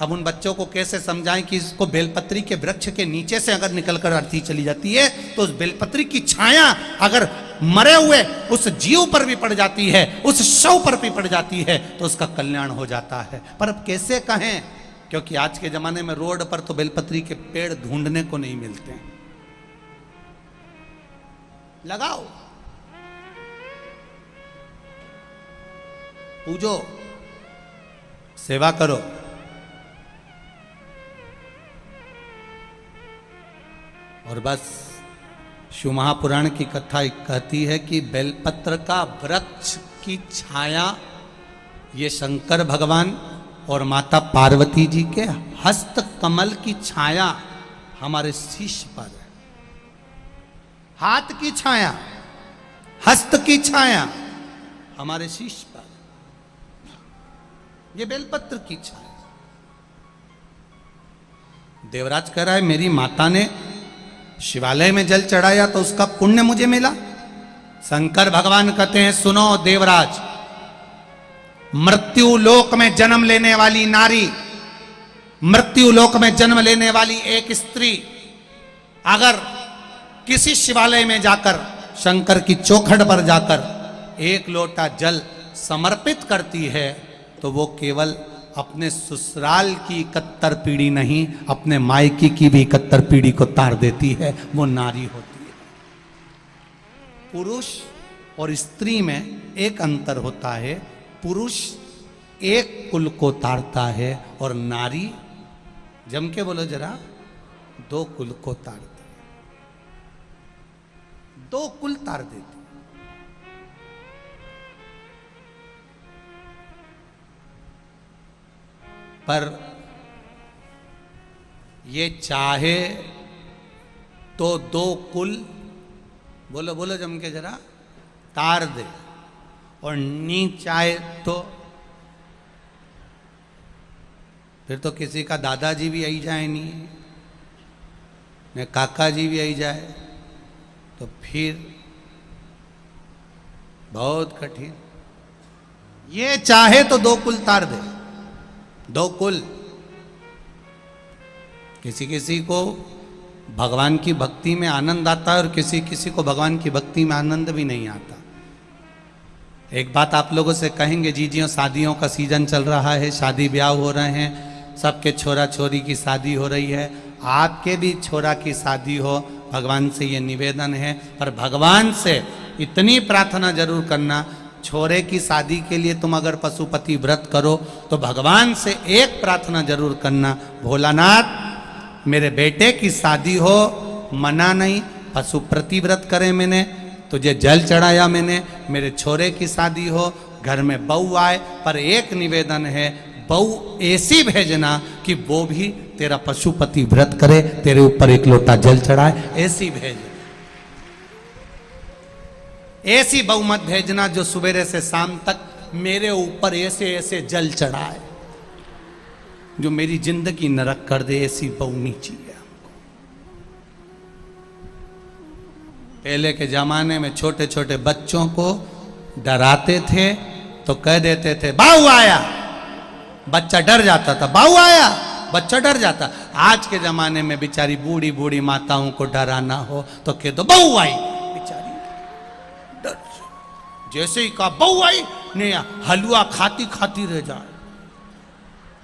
अब उन बच्चों को कैसे समझाएं कि इसको बेलपत्री के वृक्ष के नीचे से अगर निकलकर अर्थी चली जाती है तो उस बेलपत्री की छाया अगर मरे हुए उस जीव पर भी पड़ जाती है, उस शव पर भी पड़ जाती है तो उसका कल्याण हो जाता है। पर अब कैसे कहें? क्योंकि आज के जमाने में रोड पर तो बेलपत्री के पेड़ ढूंढने को नहीं मिलते हैं। लगाओ, पूजो, सेवा करो। और बस शिव महापुराण की कथा कहती है कि बेलपत्र का वृक्ष की छाया ये शंकर भगवान और माता पार्वती जी के हस्त कमल की छाया हमारे शीश पर है। हाथ की छाया, हस्त की छाया हमारे शीश पर, ये बेलपत्र की छाया। देवराज कह रहा है मेरी माता ने शिवालय में जल चढ़ाया तो उसका पुण्य मुझे मिला। शंकर भगवान कहते हैं सुनो देवराज, मृत्यु लोक में जन्म लेने वाली नारी, मृत्यु लोक में जन्म लेने वाली एक स्त्री अगर किसी शिवालय में जाकर शंकर की चौखट पर जाकर एक लोटा जल समर्पित करती है तो वो केवल अपने ससुराल की 71 पीढ़ी नहीं, अपने मायके की भी 71 पीढ़ी को तार देती है। वो नारी होती है। पुरुष और स्त्री में एक अंतर होता है, पुरुष एक कुल को तारता है और नारी, जम के बोलो जरा, 2 कुल को तारती है, 2 कुल तार देती। पर ये चाहे तो 2 कुल, बोलो बोलो जम के जरा, तार दे, और नी चाहे तो फिर तो किसी का दादाजी भी आई जाए, नहीं ने काका जी भी आई जाए तो फिर बहुत कठिन। ये चाहे तो 2 कुल तार दे, 2 कुल। किसी किसी को भगवान की भक्ति में आनंद आता है और किसी किसी को भगवान की भक्ति में आनंद भी नहीं आता। एक बात आप लोगों से कहेंगे, जीजियों शादियों का सीजन चल रहा है, शादी ब्याह हो रहे हैं, सबके छोरा छोरी की शादी हो रही है, आपके भी छोरा की शादी हो, भगवान से ये निवेदन है। पर भगवान से इतनी प्रार्थना जरूर करना, छोरे की शादी के लिए तुम अगर पशुपति व्रत करो तो भगवान से एक प्रार्थना जरूर करना, भोलानाथ मेरे बेटे की शादी हो, मना नहीं, पशुपति व्रत करे मैंने, तुझे जल चढ़ाया मैंने, मेरे छोरे की शादी हो, घर में बहू आए, पर एक निवेदन है, बहू ऐसी भेजना कि वो भी तेरा पशुपति व्रत करे, तेरे ऊपर एक लोटा जल चढ़ाए, ऐसी भेजना। ऐसी बहू मत भेजना जो सुबह से शाम तक मेरे ऊपर ऐसे ऐसे जल चढ़ाए, जो मेरी जिंदगी नरक कर दे, ऐसी बहू नहीं चाहिए हमको। पहले के जमाने में छोटे छोटे बच्चों को डराते थे तो कह देते थे बाहु आया, बच्चा डर जाता था, बाहु आया, बच्चा डर जाता। आज के जमाने में बेचारी बूढ़ी बूढ़ी माताओं को डराना हो तो कह दो बहू आई, बेचारी डर, जैसे ही कहा बहू आई नहीं, हलवा खाती खाती रह जाए।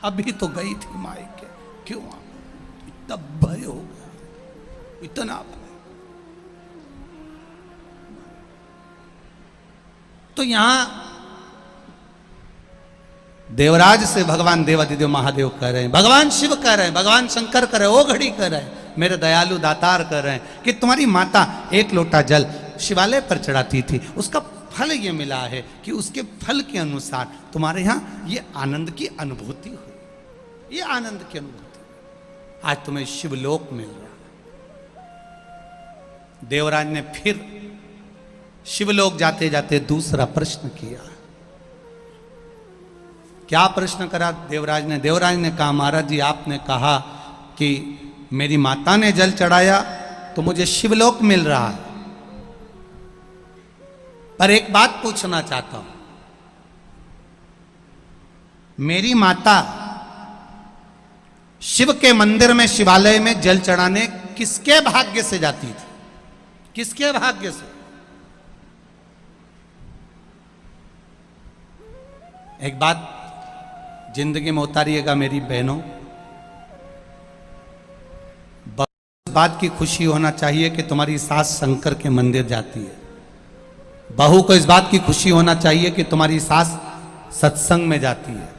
अभी तो गई थी मायके, क्यों इतना भय हो गया, इतना भय। तो यहां देवराज से भगवान देवादिदेव महादेव कह रहे हैं, भगवान शिव कह रहे हैं, भगवान शंकर कह रहे हैं, ओ घड़ी कह रहे हैं, मेरे दयालु दातार कह रहे हैं कि तुम्हारी माता एक लोटा जल शिवालय पर चढ़ाती थी, उसका फल ये मिला है कि उसके फल के अनुसार तुम्हारे यहां ये आनंद की अनुभूति हुई, ये आनंद की अनुभूति। आज तुम्हें शिवलोक मिल रहा। देवराज ने फिर शिवलोक जाते जाते दूसरा प्रश्न किया। क्या प्रश्न करा देवराज ने? देवराज ने कहा, महाराज जी आपने कहा कि मेरी माता ने जल चढ़ाया तो मुझे शिवलोक मिल रहा है, पर एक बात पूछना चाहता हूं, मेरी माता शिव के मंदिर में, शिवालय में जल चढ़ाने किसके भाग्य से जाती थी? किसके भाग्य से? एक बात जिंदगी में उतारिएगा मेरी बहनों, इस बात की खुशी होना चाहिए कि तुम्हारी सास शंकर के मंदिर जाती है। बहू को इस बात की खुशी होना चाहिए कि तुम्हारी सास सत्संग में जाती है।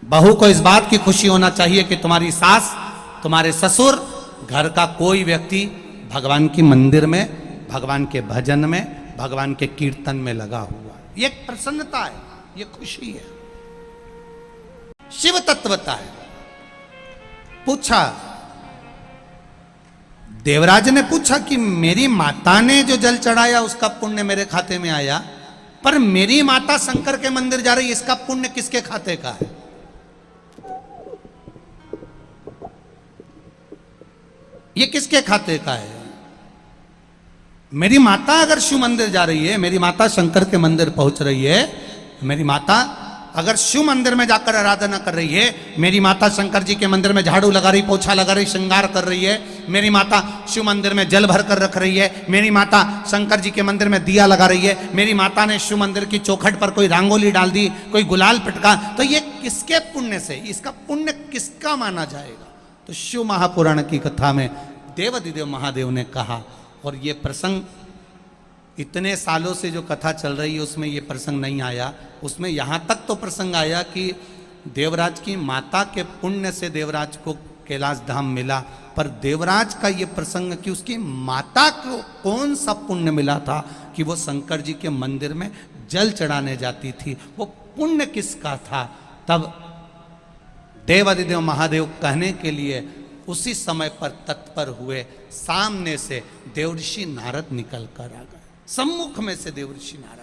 बहू को इस बात की खुशी होना चाहिए कि तुम्हारी सास, तुम्हारे ससुर, घर का कोई व्यक्ति भगवान की मंदिर में, भगवान के भजन में, भगवान के कीर्तन में लगा हुआ है। ये एक प्रसन्नता है, ये खुशी है, शिव तत्वता है। पूछा, देवराज ने पूछा कि मेरी माता ने जो जल चढ़ाया उसका पुण्य मेरे खाते में आया, पर मेरी माता शंकर के मंदिर जा रही है, इसका पुण्य किसके खाते का है? ये किसके खाते का है? मेरी माता अगर शिव मंदिर जा रही है, मेरी माता शंकर के मंदिर पहुंच रही है, मेरी माता अगर शिव मंदिर में जाकर आराधना कर रही है, मेरी माता शंकर जी के मंदिर में झाड़ू लगा रही, पोछा लगा रही, श्रृंगार कर रही है, मेरी माता शिव मंदिर में जल भर कर रख रही है, मेरी माता शंकर जी के मंदिर में दिया लगा रही है, मेरी माता ने शिव मंदिर की चौखट पर कोई रंगोली डाल दी, कोई गुलाल पिटका, तो ये किसके पुण्य से, इसका पुण्य किसका माना जाएगा? तो शिव महापुराण की कथा में देवाधिदेव महादेव ने कहा, और ये प्रसंग इतने सालों से जो कथा चल रही है उसमें ये प्रसंग नहीं आया। उसमें यहाँ तक तो प्रसंग आया कि देवराज की माता के पुण्य से देवराज को कैलाश धाम मिला, पर देवराज का ये प्रसंग कि उसकी माता को कौन सा पुण्य मिला था कि वो शंकर जी के मंदिर में जल चढ़ाने जाती थी, वो पुण्य किसका था? तब देवाधिदेव महादेव कहने के लिए उसी समय पर तत्पर हुए। सामने से देवऋषि नारद निकल कर आ गए, सम्मुख में से देवऋषि नारद,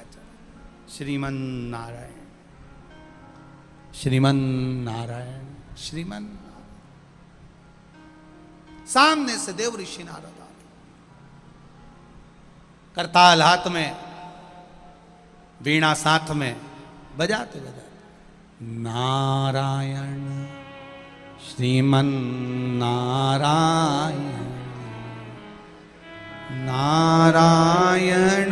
श्रीमन नारायण, श्रीमन नारायण, श्रीमन नारायण। सामने से देवऋषि नारद आ गए, करताल हाथ में, वीणा साथ में, बजाते बजाते नारायण श्रीमन नारायण, नारायण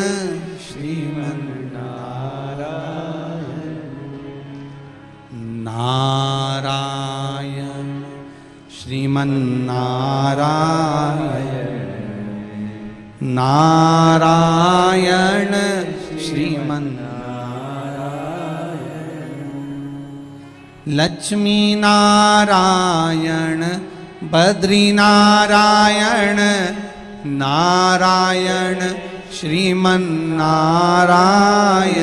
श्रीमन नारायण, नारायण श्रीमन नारायण, नारायण श्रीमन लक्ष्मी नारायण, बद्री नारायण, नारायण श्रीमन नारायण,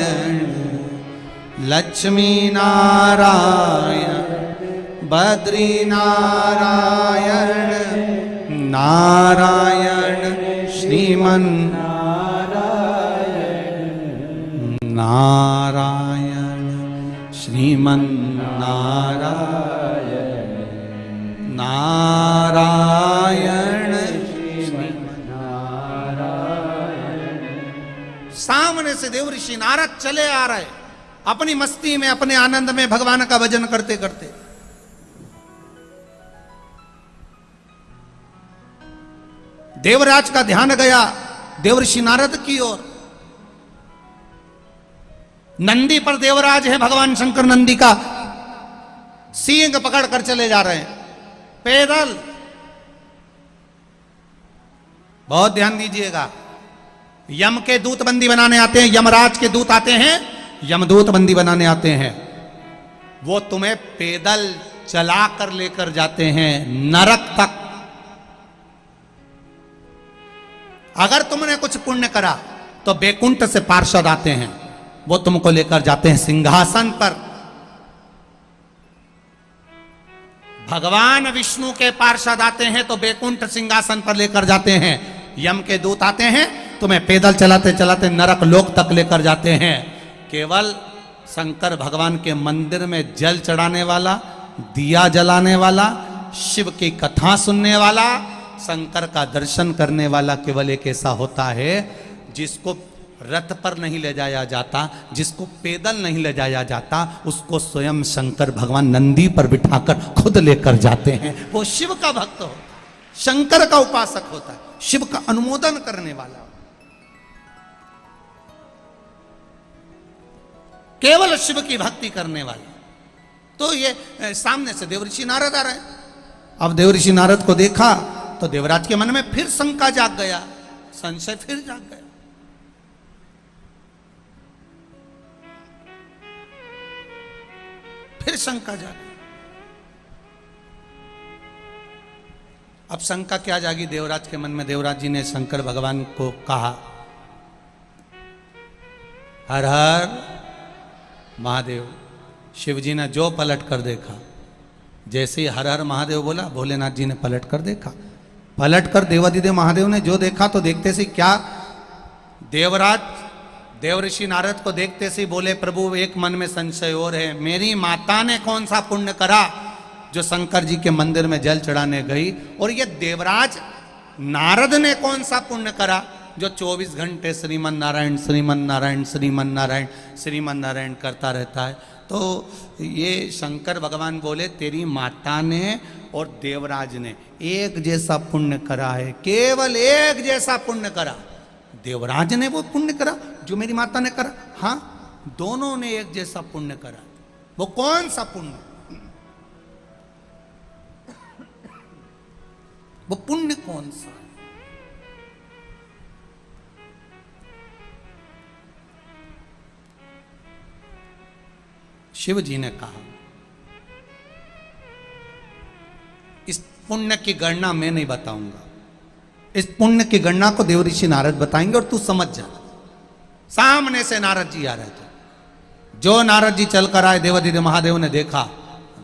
लक्ष्मी नारायण, बद्री नारायण, नारायण श्रीमन नारायण, नारायण श्रीमन नारायण, नारायण श्रीमन नारायण। सामने से देवऋषि नारद चले आ रहे, अपनी मस्ती में, अपने आनंद में, भगवान का भजन करते करते। देवराज का ध्यान गया देवऋषि नारद की ओर। नंदी पर देवराज है, भगवान शंकर नंदी का सींग पकड़ कर चले जा रहे हैं पैदल। बहुत ध्यान दीजिएगा, यम के दूत बंदी बनाने आते हैं, यमराज के दूत आते हैं, यमदूत बंदी बनाने आते हैं, वो तुम्हें पैदल चला कर लेकर जाते हैं नरक तक। अगर तुमने कुछ पुण्य करा तो बैकुंठ से पार्षद आते हैं, वो तुमको लेकर जाते हैं सिंहासन पर। भगवान विष्णु के पार्षद आते हैं तो बैकुंठ सिंहासन पर लेकर जाते हैं, यम के दूत आते हैं तुम्हें पैदल चलाते चलाते नरक लोक तक लेकर जाते हैं। केवल शंकर भगवान के मंदिर में जल चढ़ाने वाला, दिया जलाने वाला, शिव की कथा सुनने वाला, शंकर का दर्शन करने वाला केवल एक ऐसा होता है जिसको रथ पर नहीं ले जाया जाता, जिसको पैदल नहीं ले जाया जाता, उसको स्वयं शंकर भगवान नंदी पर बिठाकर खुद लेकर जाते हैं। वो शिव का भक्त होता है, शंकर का उपासक होता है, शिव का अनुमोदन करने वाला, केवल शिव की भक्ति करने वाला। तो ये सामने से देवऋषि नारद आ रहे हैं। अब देवऋषि नारद को देखा तो देवराज के मन में फिर शंका जाग गया, संशय फिर जाग गया। फिर शंका जागी। अब शंका क्या जागी देवराज के मन में? देवराज जी ने शंकर भगवान को कहा, हर हर महादेव। शिव जी ने जो पलट कर देखा, जैसे ही हर हर महादेव बोला, भोलेनाथ जी ने पलट कर देखा। पलट कर देवादिदेव महादेव ने जो देखा तो देखते से क्या, देवराज देवऋषि नारद को देखते से बोले, प्रभु एक मन में संशय और है, मेरी माता ने कौन सा पुण्य करा जो शंकर जी के मंदिर में जल चढ़ाने गई, और ये देवराज नारद ने कौन सा पुण्य करा जो 24 घंटे श्रीमन नारायण श्रीमन नारायण श्रीमन नारायण श्रीमन नारायण करता रहता है। तो ये शंकर भगवान बोले, तेरी माता ने और देवराज ने एक जैसा पुण्य करा है, केवल एक जैसा पुण्य करा। देवराज ने वो पुण्य करा जो मेरी माता ने करा, हाँ दोनों ने एक जैसा पुण्य करा। वो कौन सा पुण्य? वो पुण्य कौन सा? शिव जी ने कहा, इस पुण्य की गणना मैं नहीं बताऊंगा, इस पुण्य की गणना को देवऋषि नारद बताएंगे और तू समझ जा। सामने से नारद जी आ रहे थे, जो नारद जी चलकर आए देवादिदेव महादेव ने देखा,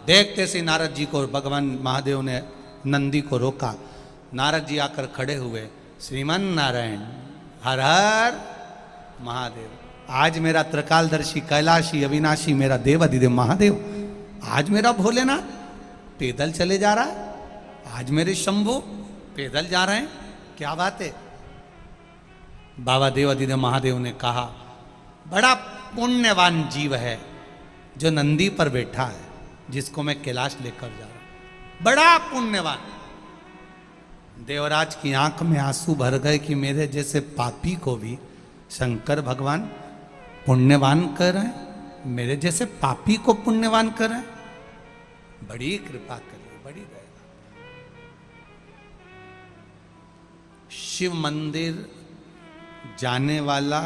देखते से नारद जी को भगवान महादेव ने नंदी को रोका। नारद जी आकर खड़े हुए, श्रीमन नारायण हर हर महादेव। आज मेरा त्रिकालदर्शी कैलाशी अविनाशी मेरा देवादिदेव महादेव, आज मेरा भोलेनाथ पैदल चले जा रहा है, आज मेरे शंभु पैदल जा रहे हैं, क्या बात है। बाबा देवादिदेव महादेव ने कहा, बड़ा पुण्यवान जीव है जो नंदी पर बैठा है, जिसको मैं कैलाश लेकर जा रहा हूं, बड़ा पुण्यवान। देवराज की आंख में आंसू भर गए कि मेरे जैसे पापी को भी शंकर भगवान पुण्यवान कर रहे हैं, मेरे जैसे पापी को पुण्यवान कर रहे हैं, बड़ी कृपा करिए, बड़ी दया। शिव मंदिर जाने वाला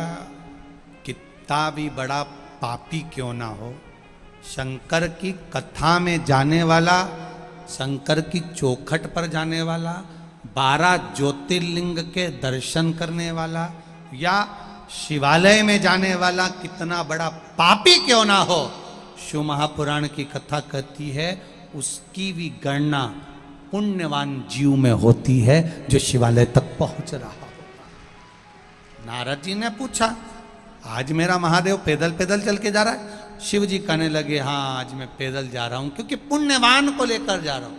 कितना भी बड़ा पापी क्यों ना हो, शंकर की कथा में जाने वाला, शंकर की चौखट पर जाने वाला, 12 ज्योतिर्लिंग के दर्शन करने वाला या शिवालय में जाने वाला कितना बड़ा पापी क्यों ना हो, शिव महापुराण की कथा कहती है उसकी भी गणना पुण्यवान जीव में होती है जो शिवालय तक पहुंच रहा होगा। नारद जी ने पूछा, आज मेरा महादेव पैदल पैदल चल के जा रहा है? शिव जी कहने लगे, हाँ आज मैं पैदल जा रहा हूं क्योंकि पुण्यवान को लेकर जा रहा हूं।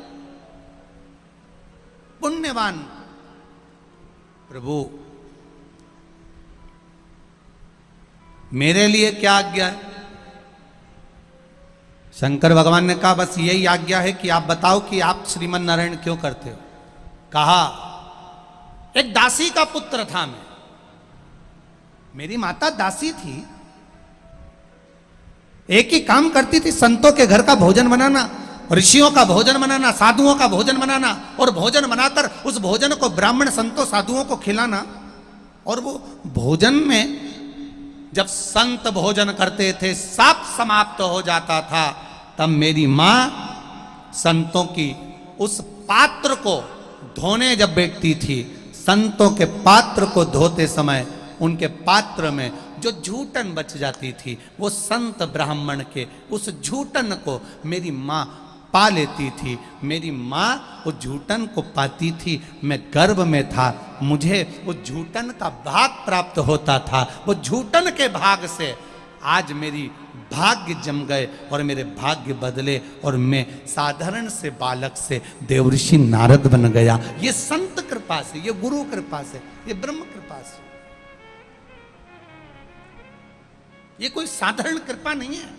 पुण्यवान प्रभु मेरे लिए क्या आज्ञा है? शंकर भगवान ने कहा, बस यही आज्ञा है कि आप बताओ कि आप श्रीमन नारायण क्यों करते हो। कहा, एक दासी का पुत्र था मैं, मेरी माता दासी थी, एक ही काम करती थी, संतों के घर का भोजन बनाना, ऋषियों का भोजन बनाना, साधुओं का भोजन बनाना, और भोजन बनाकर उस भोजन को ब्राह्मण संतों साधुओं को खिलाना। और वो भोजन में जब संत भोजन करते थे, सब समाप्त हो जाता था, तब मेरी मां संतों की उस पात्र को धोने जब बैठती थी, संतों के पात्र को धोते समय उनके पात्र में जो झूठन बच जाती थी, वो संत ब्राह्मण के उस झूठन को मेरी मां पा लेती थी। मेरी माँ वो झूठन को पाती थी, मैं गर्भ में था, मुझे वो झूठन का भाग प्राप्त होता था। वो झूठन के भाग से आज मेरी भाग्य जम गए और मेरे भाग्य बदले और मैं साधारण से बालक से देवऋषि नारद बन गया। ये संत कृपा से, ये गुरु कृपा से, ये ब्रह्म कृपा से, ये कोई साधारण कृपा नहीं है।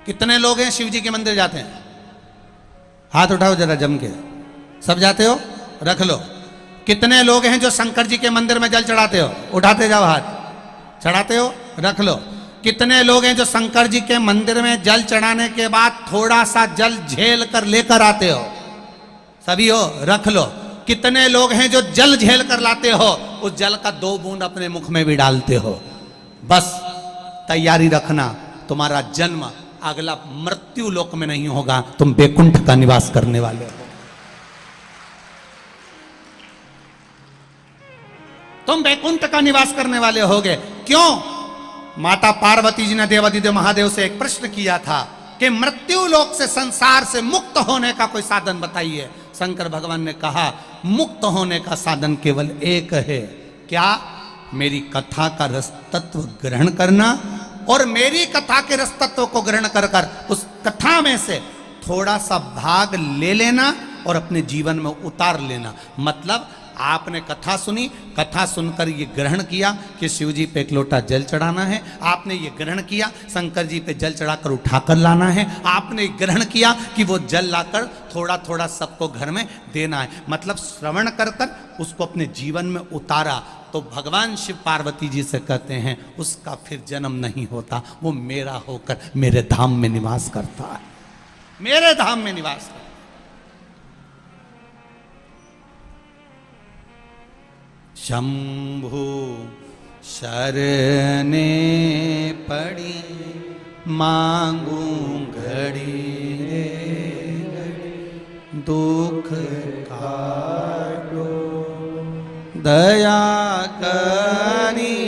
कितने लोग हैं शिव जी के मंदिर जाते हैं? हाथ उठाओ जरा जम के। सब जाते हो? रख लो। कितने लोग हैं जो शंकर जी के मंदिर में जल चढ़ाते हो? उठाते जाओ हाथ। चढ़ाते हो? रख लो। कितने लोग हैं जो शंकर जी के मंदिर में जल चढ़ाने के बाद थोड़ा सा जल झेल कर लेकर आते हो? सभी हो? रख लो। कितने लोग हैं जो जल झेल कर लाते हो, उस जल का 2 बूंद अपने मुख में भी डालते हो? बस तैयारी रखना, तुम्हारा जन्म अगला मृत्यु लोक में नहीं होगा, तुम बैकुंठ का निवास करने वाले हो। तुम बैकुंठ का निवास करने वाले होगे। क्यों? माता पार्वती जी ने देवादिदेव महादेव से एक प्रश्न किया था कि मृत्यु लोक से, संसार से मुक्त होने का कोई साधन बताइए। शंकर भगवान ने कहा मुक्त होने का साधन केवल एक है। क्या? मेरी कथा का रस तत्व ग्रहण करना और मेरी कथा के रस तत्व को ग्रहण कर कर उस कथा में से थोड़ा सा भाग ले लेना और अपने जीवन में उतार लेना। मतलब आपने कथा सुनी, कथा सुनकर ये ग्रहण किया कि शिव जी पे एक लोटा जल चढ़ाना है, आपने ये ग्रहण किया शंकर जी पे जल चढ़ाकर उठाकर लाना है, आपने ग्रहण किया कि वो जल लाकर थोड़ा थोड़ा सबको घर में देना है। मतलब श्रवण कर कर उसको अपने जीवन में उतारा तो भगवान शिव पार्वती जी से कहते हैं उसका फिर जन्म नहीं होता, वो मेरा होकर मेरे धाम में निवास करता है, मेरे धाम में निवास करता है। शंभु शरणे पड़ी मांगू घड़ी दुख काटो दया करी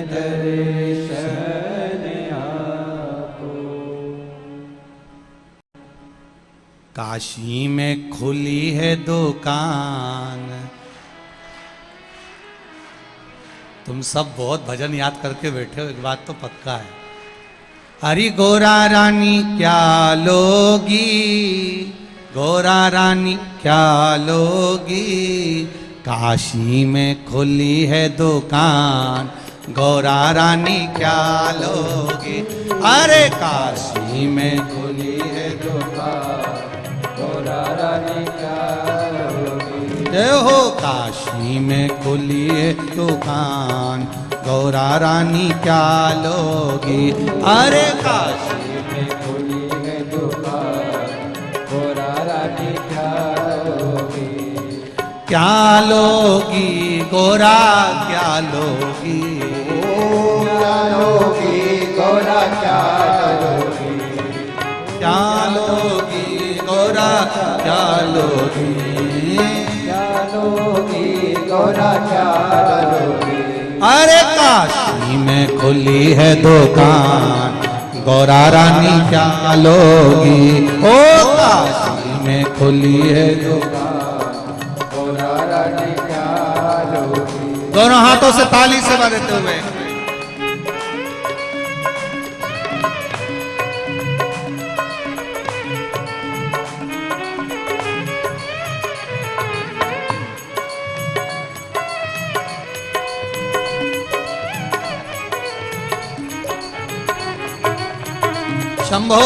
दर्शन आपो। काशी में खुली है दुकान। तुम सब बहुत भजन याद करके बैठे हो, एक बात तो पक्का है। हरी गोरा रानी क्या लोगी, गोरा रानी क्या लोगी, काशी में खुली है दुकान, गोरा रानी क्या लोगी। अरे काशी में खुली है दुकान, गोरा रानी क्या लोगी। जय हो। काशी में खुली है दुकान, गौरा रानी क्या लोगी। अरे काशी में खुली है दुकान, गौरा रानी क्या लोगी। क्या लोगी गौरा क्या लोगी, क्या लोगी गौरा क्या लोगी, क्या लोगी गौरा क्या लोगी, क्या लोगी गौरा क्या लोगी। अरे काशी में खुली है दुकान, गौरा रानी क्या लोगी। ओ काशी में खुली है दुकान, गौरा रानी क्या लोगी। दोनों हाथों से ताली से बजाते हुए शंभो।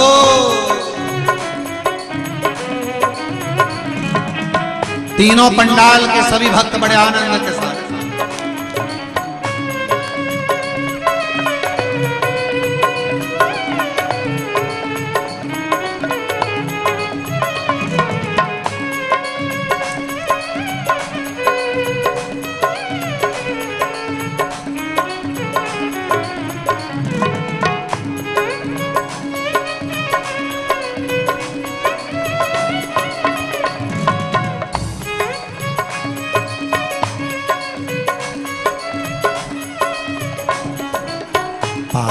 तीनों पंडाल के सभी भक्त बड़े आनंद के साथ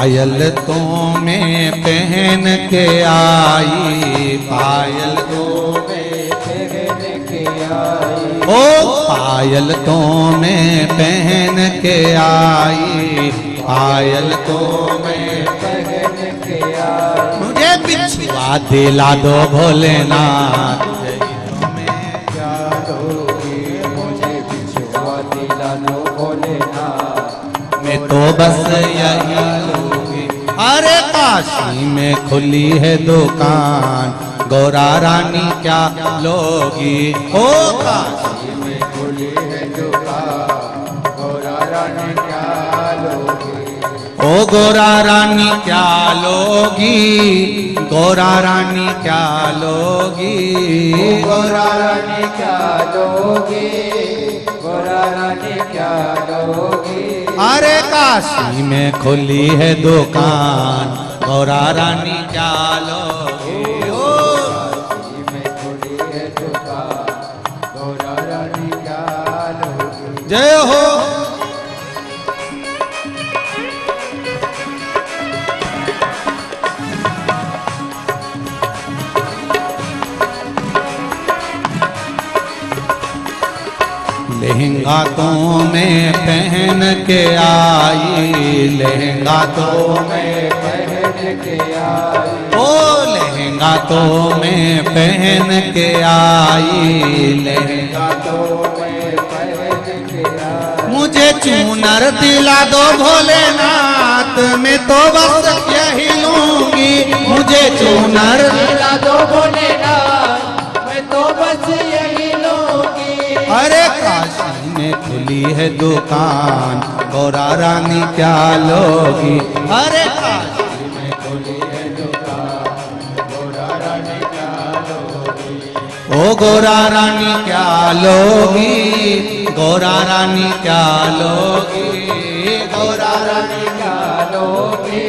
पायल तो मैं पहन के आई, पायल तो में पहन के आई, ओ पायल तो मैं पहन के आई, पायल तो मैं पहन के आई। मुझे बिछुआ दिला दो भोलेनाथ, क्या दोगे मुझे बिछुआ दिला दो भोलेनाथ, मैं तो बस यही लूंगी। अरे काशी में खुली है दुकान, गौरा रानी क्या लोगी। ओ काशी में खुली है दुकान, गौरा रानी क्या लोगी। ओ गौरा रानी क्या लोगी, गौरा रानी क्या लोगी, गौरा रानी क्या लोगी, गौरा रानी क्या लोगी। अरे काशी में खुली है दुकान, गौरा रानी क्या लोगी। ओ काशी में खुली है दुकान, गौरा रानी क्या लोगी। जय हो। लहंगा तो मैं पहन के आई, लहंगा तो मैं पहन के आई, ओ लहंगा तो मैं पहन के आई, लहंगा तो मैं पहन के आई। मुझे चूनर दिला दो भोलेनाथ, मैं तो बस यही लूंगी। मुझे चूनर दिला दो भोलेनाथ, मैं तो बस यही लूंगी। अरे काशी में खुली है दुकान, गौरा रानी क्या लोगी। अरे काशी में खुली है दुकान, गौरा रानी क्या लोगी। ओ गौरा रानी क्या लोगी, गौरा रानी क्या लोगी, गौरा रानी क्या लोगी,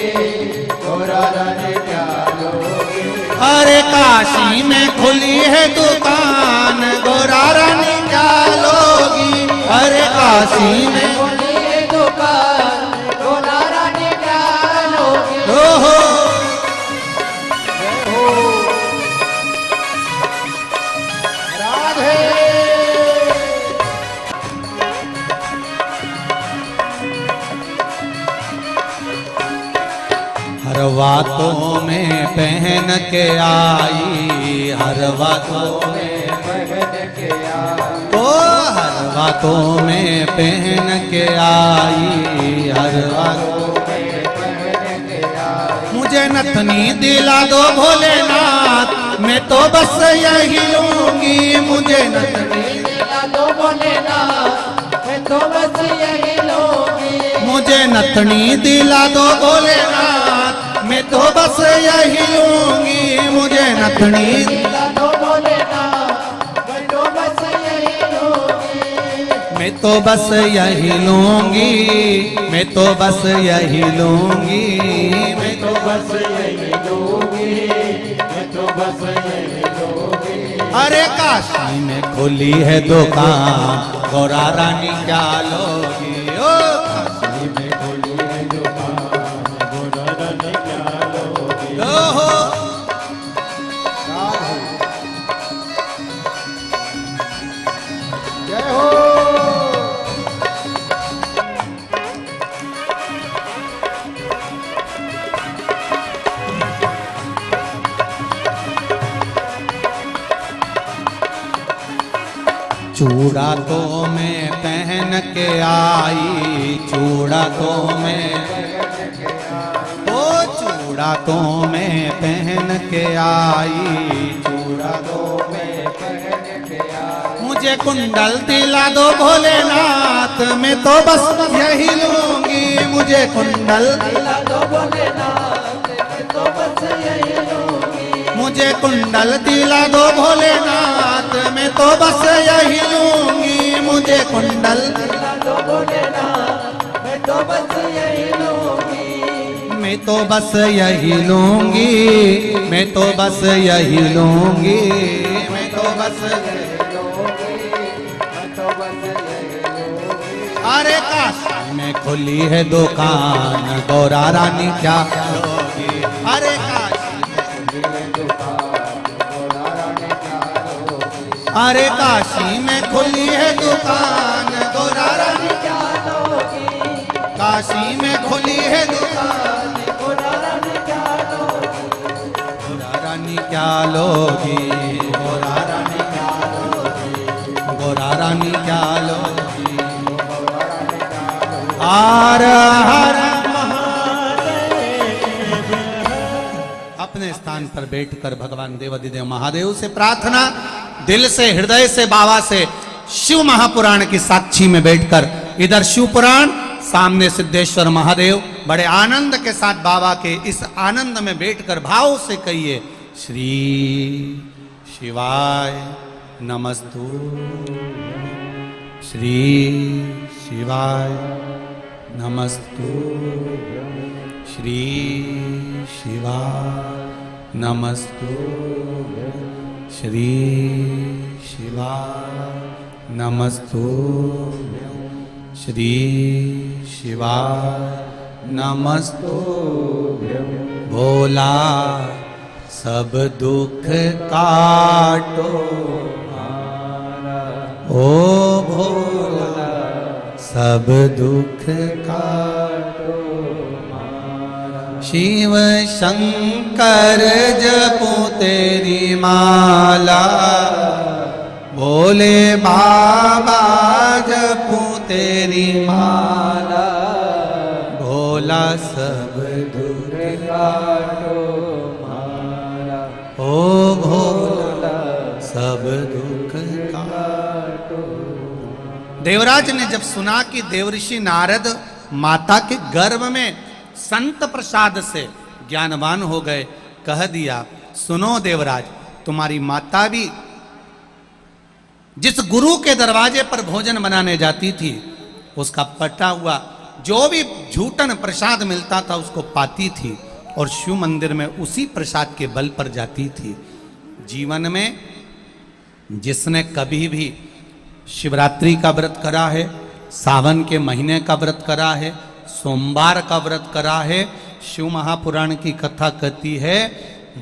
गौरा रानी क्या लोगी। अरे काशी में खुली है दुकान, गौरा रानी क्या लोगी। अरे काशी में खुली है दुकान, गौरा रानी क्या लोगी। ओहो राधे हर बातों में पहन के आई, हर बातों में पहन के आई, ओ हर बातों में पहन के आई, हर बातों में पहन के आई। मुझे नथनी दिला दो भोलेनाथ, मैं तो बस यही लूंगी। मुझे नथनी दिला दो भोलेनाथ, मैं तो बस यही लूंगी। मुझे नथनी दिला दो भोलेनाथ, मैं तो बस यही लूंगी। मुझे नथनी दिला दो भोलेनाथ, मैं तो बस यही लूंगी। मैं तो बस यही लूंगी, मैं तो बस यही लूंगी, मैं तो बस यही लूंगी, मैं तो बस यही लूंगी। अरे काशी में खुली है दुकान, गौरा रानी क्या लोगी। ओ काशी में खुली है दुकान, गौरा रानी क्या लोगी। ओहो जय हो। चूड़ा तो मैं पहन के आई, चूड़ा तो मैं ओ चूड़ा तो मैं पहन के आई, चूड़ा तो मैं पहन के आई। मुझे कुंडल दिला दो भोलेनाथ, मैं तो बस यही लूंगी। मुझे कुंडल दिला दो भोलेनाथ, मैं तो बस यही लूंगी। मुझे कुंडल दिला दो भोलेनाथ, मैं तो बस यही लूंगी। मुझे कुंडल दिला दो भोलेनाथ, मैं तो बस यही लूंगी। मैं तो बस यही लूंगी, मैं तो बस यही लूंगी, मैं तो बस मैं तो बस यही लूंगी। अरे काशी में खुली है दुकान, गौरा रानी क्या लोगी। अरे अरे काशी में खुली है दुकान, गौरा रानी क्या लोगी। काशी में खुली है दुकान, गौरा रानी क्या लोगी। गौरा रानी क्या लोगी, गौरा रानी क्या लोगी, गौरा रानी क्या लोगी। हर हर महादेव। अपने स्थान पर बैठकर भगवान देवाधिदेव महादेव से प्रार्थना, दिल से हृदय से बाबा से शिव महापुराण की साक्षी में बैठकर, इधर शिव पुराण सामने सिद्धेश्वर महादेव, बड़े आनंद के साथ बाबा के इस आनंद में बैठकर भाव से कहिए श्री शिवाय नमस्तु, श्री शिवाय नमस्तु, श्री शिवाय नमस्तु, श्री शिवाय नमस्तु, श्री शिवाय नमस्तु। भोला सब दुख काटो ओ भोला, सब दुख काटो। शिव शंकर जपो तेरी माला, भोले बाबा जपो तेरी माला। भोला सब दुख काटो माला, ओ भोला सब दुख काटो। देवराज ने जब सुना कि देवऋषि नारद माता के गर्भ में संत प्रसाद से ज्ञानवान हो गए, कह दिया सुनो देवराज, तुम्हारी माता भी जिस गुरु के दरवाजे पर भोजन बनाने जाती थी, उसका पटा हुआ जो भी झूठन प्रसाद मिलता था उसको पाती थी और शिव मंदिर में उसी प्रसाद के बल पर जाती थी। जीवन में जिसने कभी भी शिवरात्रि का व्रत करा है, सावन के महीने का व्रत करा है, सोमवार का व्रत करा है, शिव महापुराण की कथा कहती है,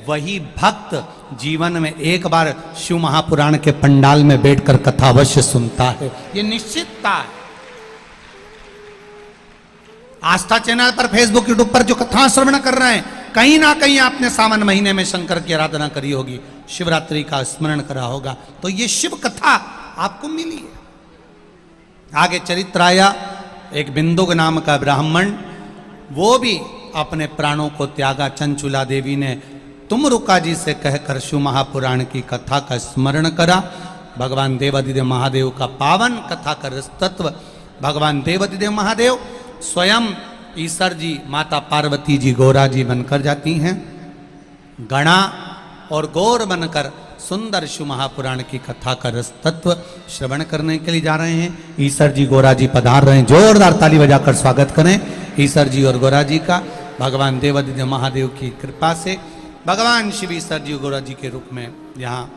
वही भक्त जीवन में एक बार शिव महापुराण के पंडाल में बैठकर कथा अवश्य सुनता है। ये निश्चितता है। आस्था चैनल पर, फेसबुक, यूट्यूब पर जो कथा श्रवण कर रहे हैं, कहीं ना कहीं आपने सावन महीने में शंकर की आराधना करी होगी, शिवरात्रि का स्मरण करा होगा, तो ये शिव कथा आपको मिली है। आगे चरित्र आया, एक बिंदुक नाम का ब्राह्मण, वो भी अपने प्राणों को त्यागा। चंचुला देवी ने तुम रुका जी से कहकर शिव महापुराण की कथा का स्मरण करा। भगवान देवाधिदेव महादेव का पावन कथा का रस तत्व, भगवान देवाधिदेव महादेव स्वयं ईश्वर जी, माता पार्वती जी गौरा जी बनकर जाती हैं, गणा और गौर बनकर सुंदर शिव महापुराण की कथा का रस तत्व श्रवण करने के लिए जा रहे हैं। ईश्वर जी गौरा जी पधार रहे हैं, जोरदार ताली बजाकर स्वागत करें ईश्वर जी और गौरा जी का। भगवान देवाधिदेव महादेव की कृपा से भगवान शिव ईश्वर जी गौरा जी के रूप में यहाँ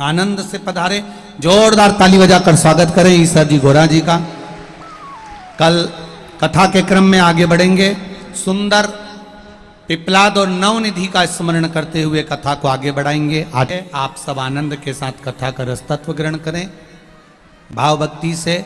आनंद से पधारे। जोरदार ताली बजाकर स्वागत करें ईश्वर जी गौरा जी का। कल कथा के क्रम में आगे बढ़ेंगे, सुंदर पिपलाद और नवनिधि का स्मरण करते हुए कथा को आगे बढ़ाएंगे। आगे आप सब आनंद के साथ कथा का रस तत्व ग्रहण करें, भाव भक्ति से।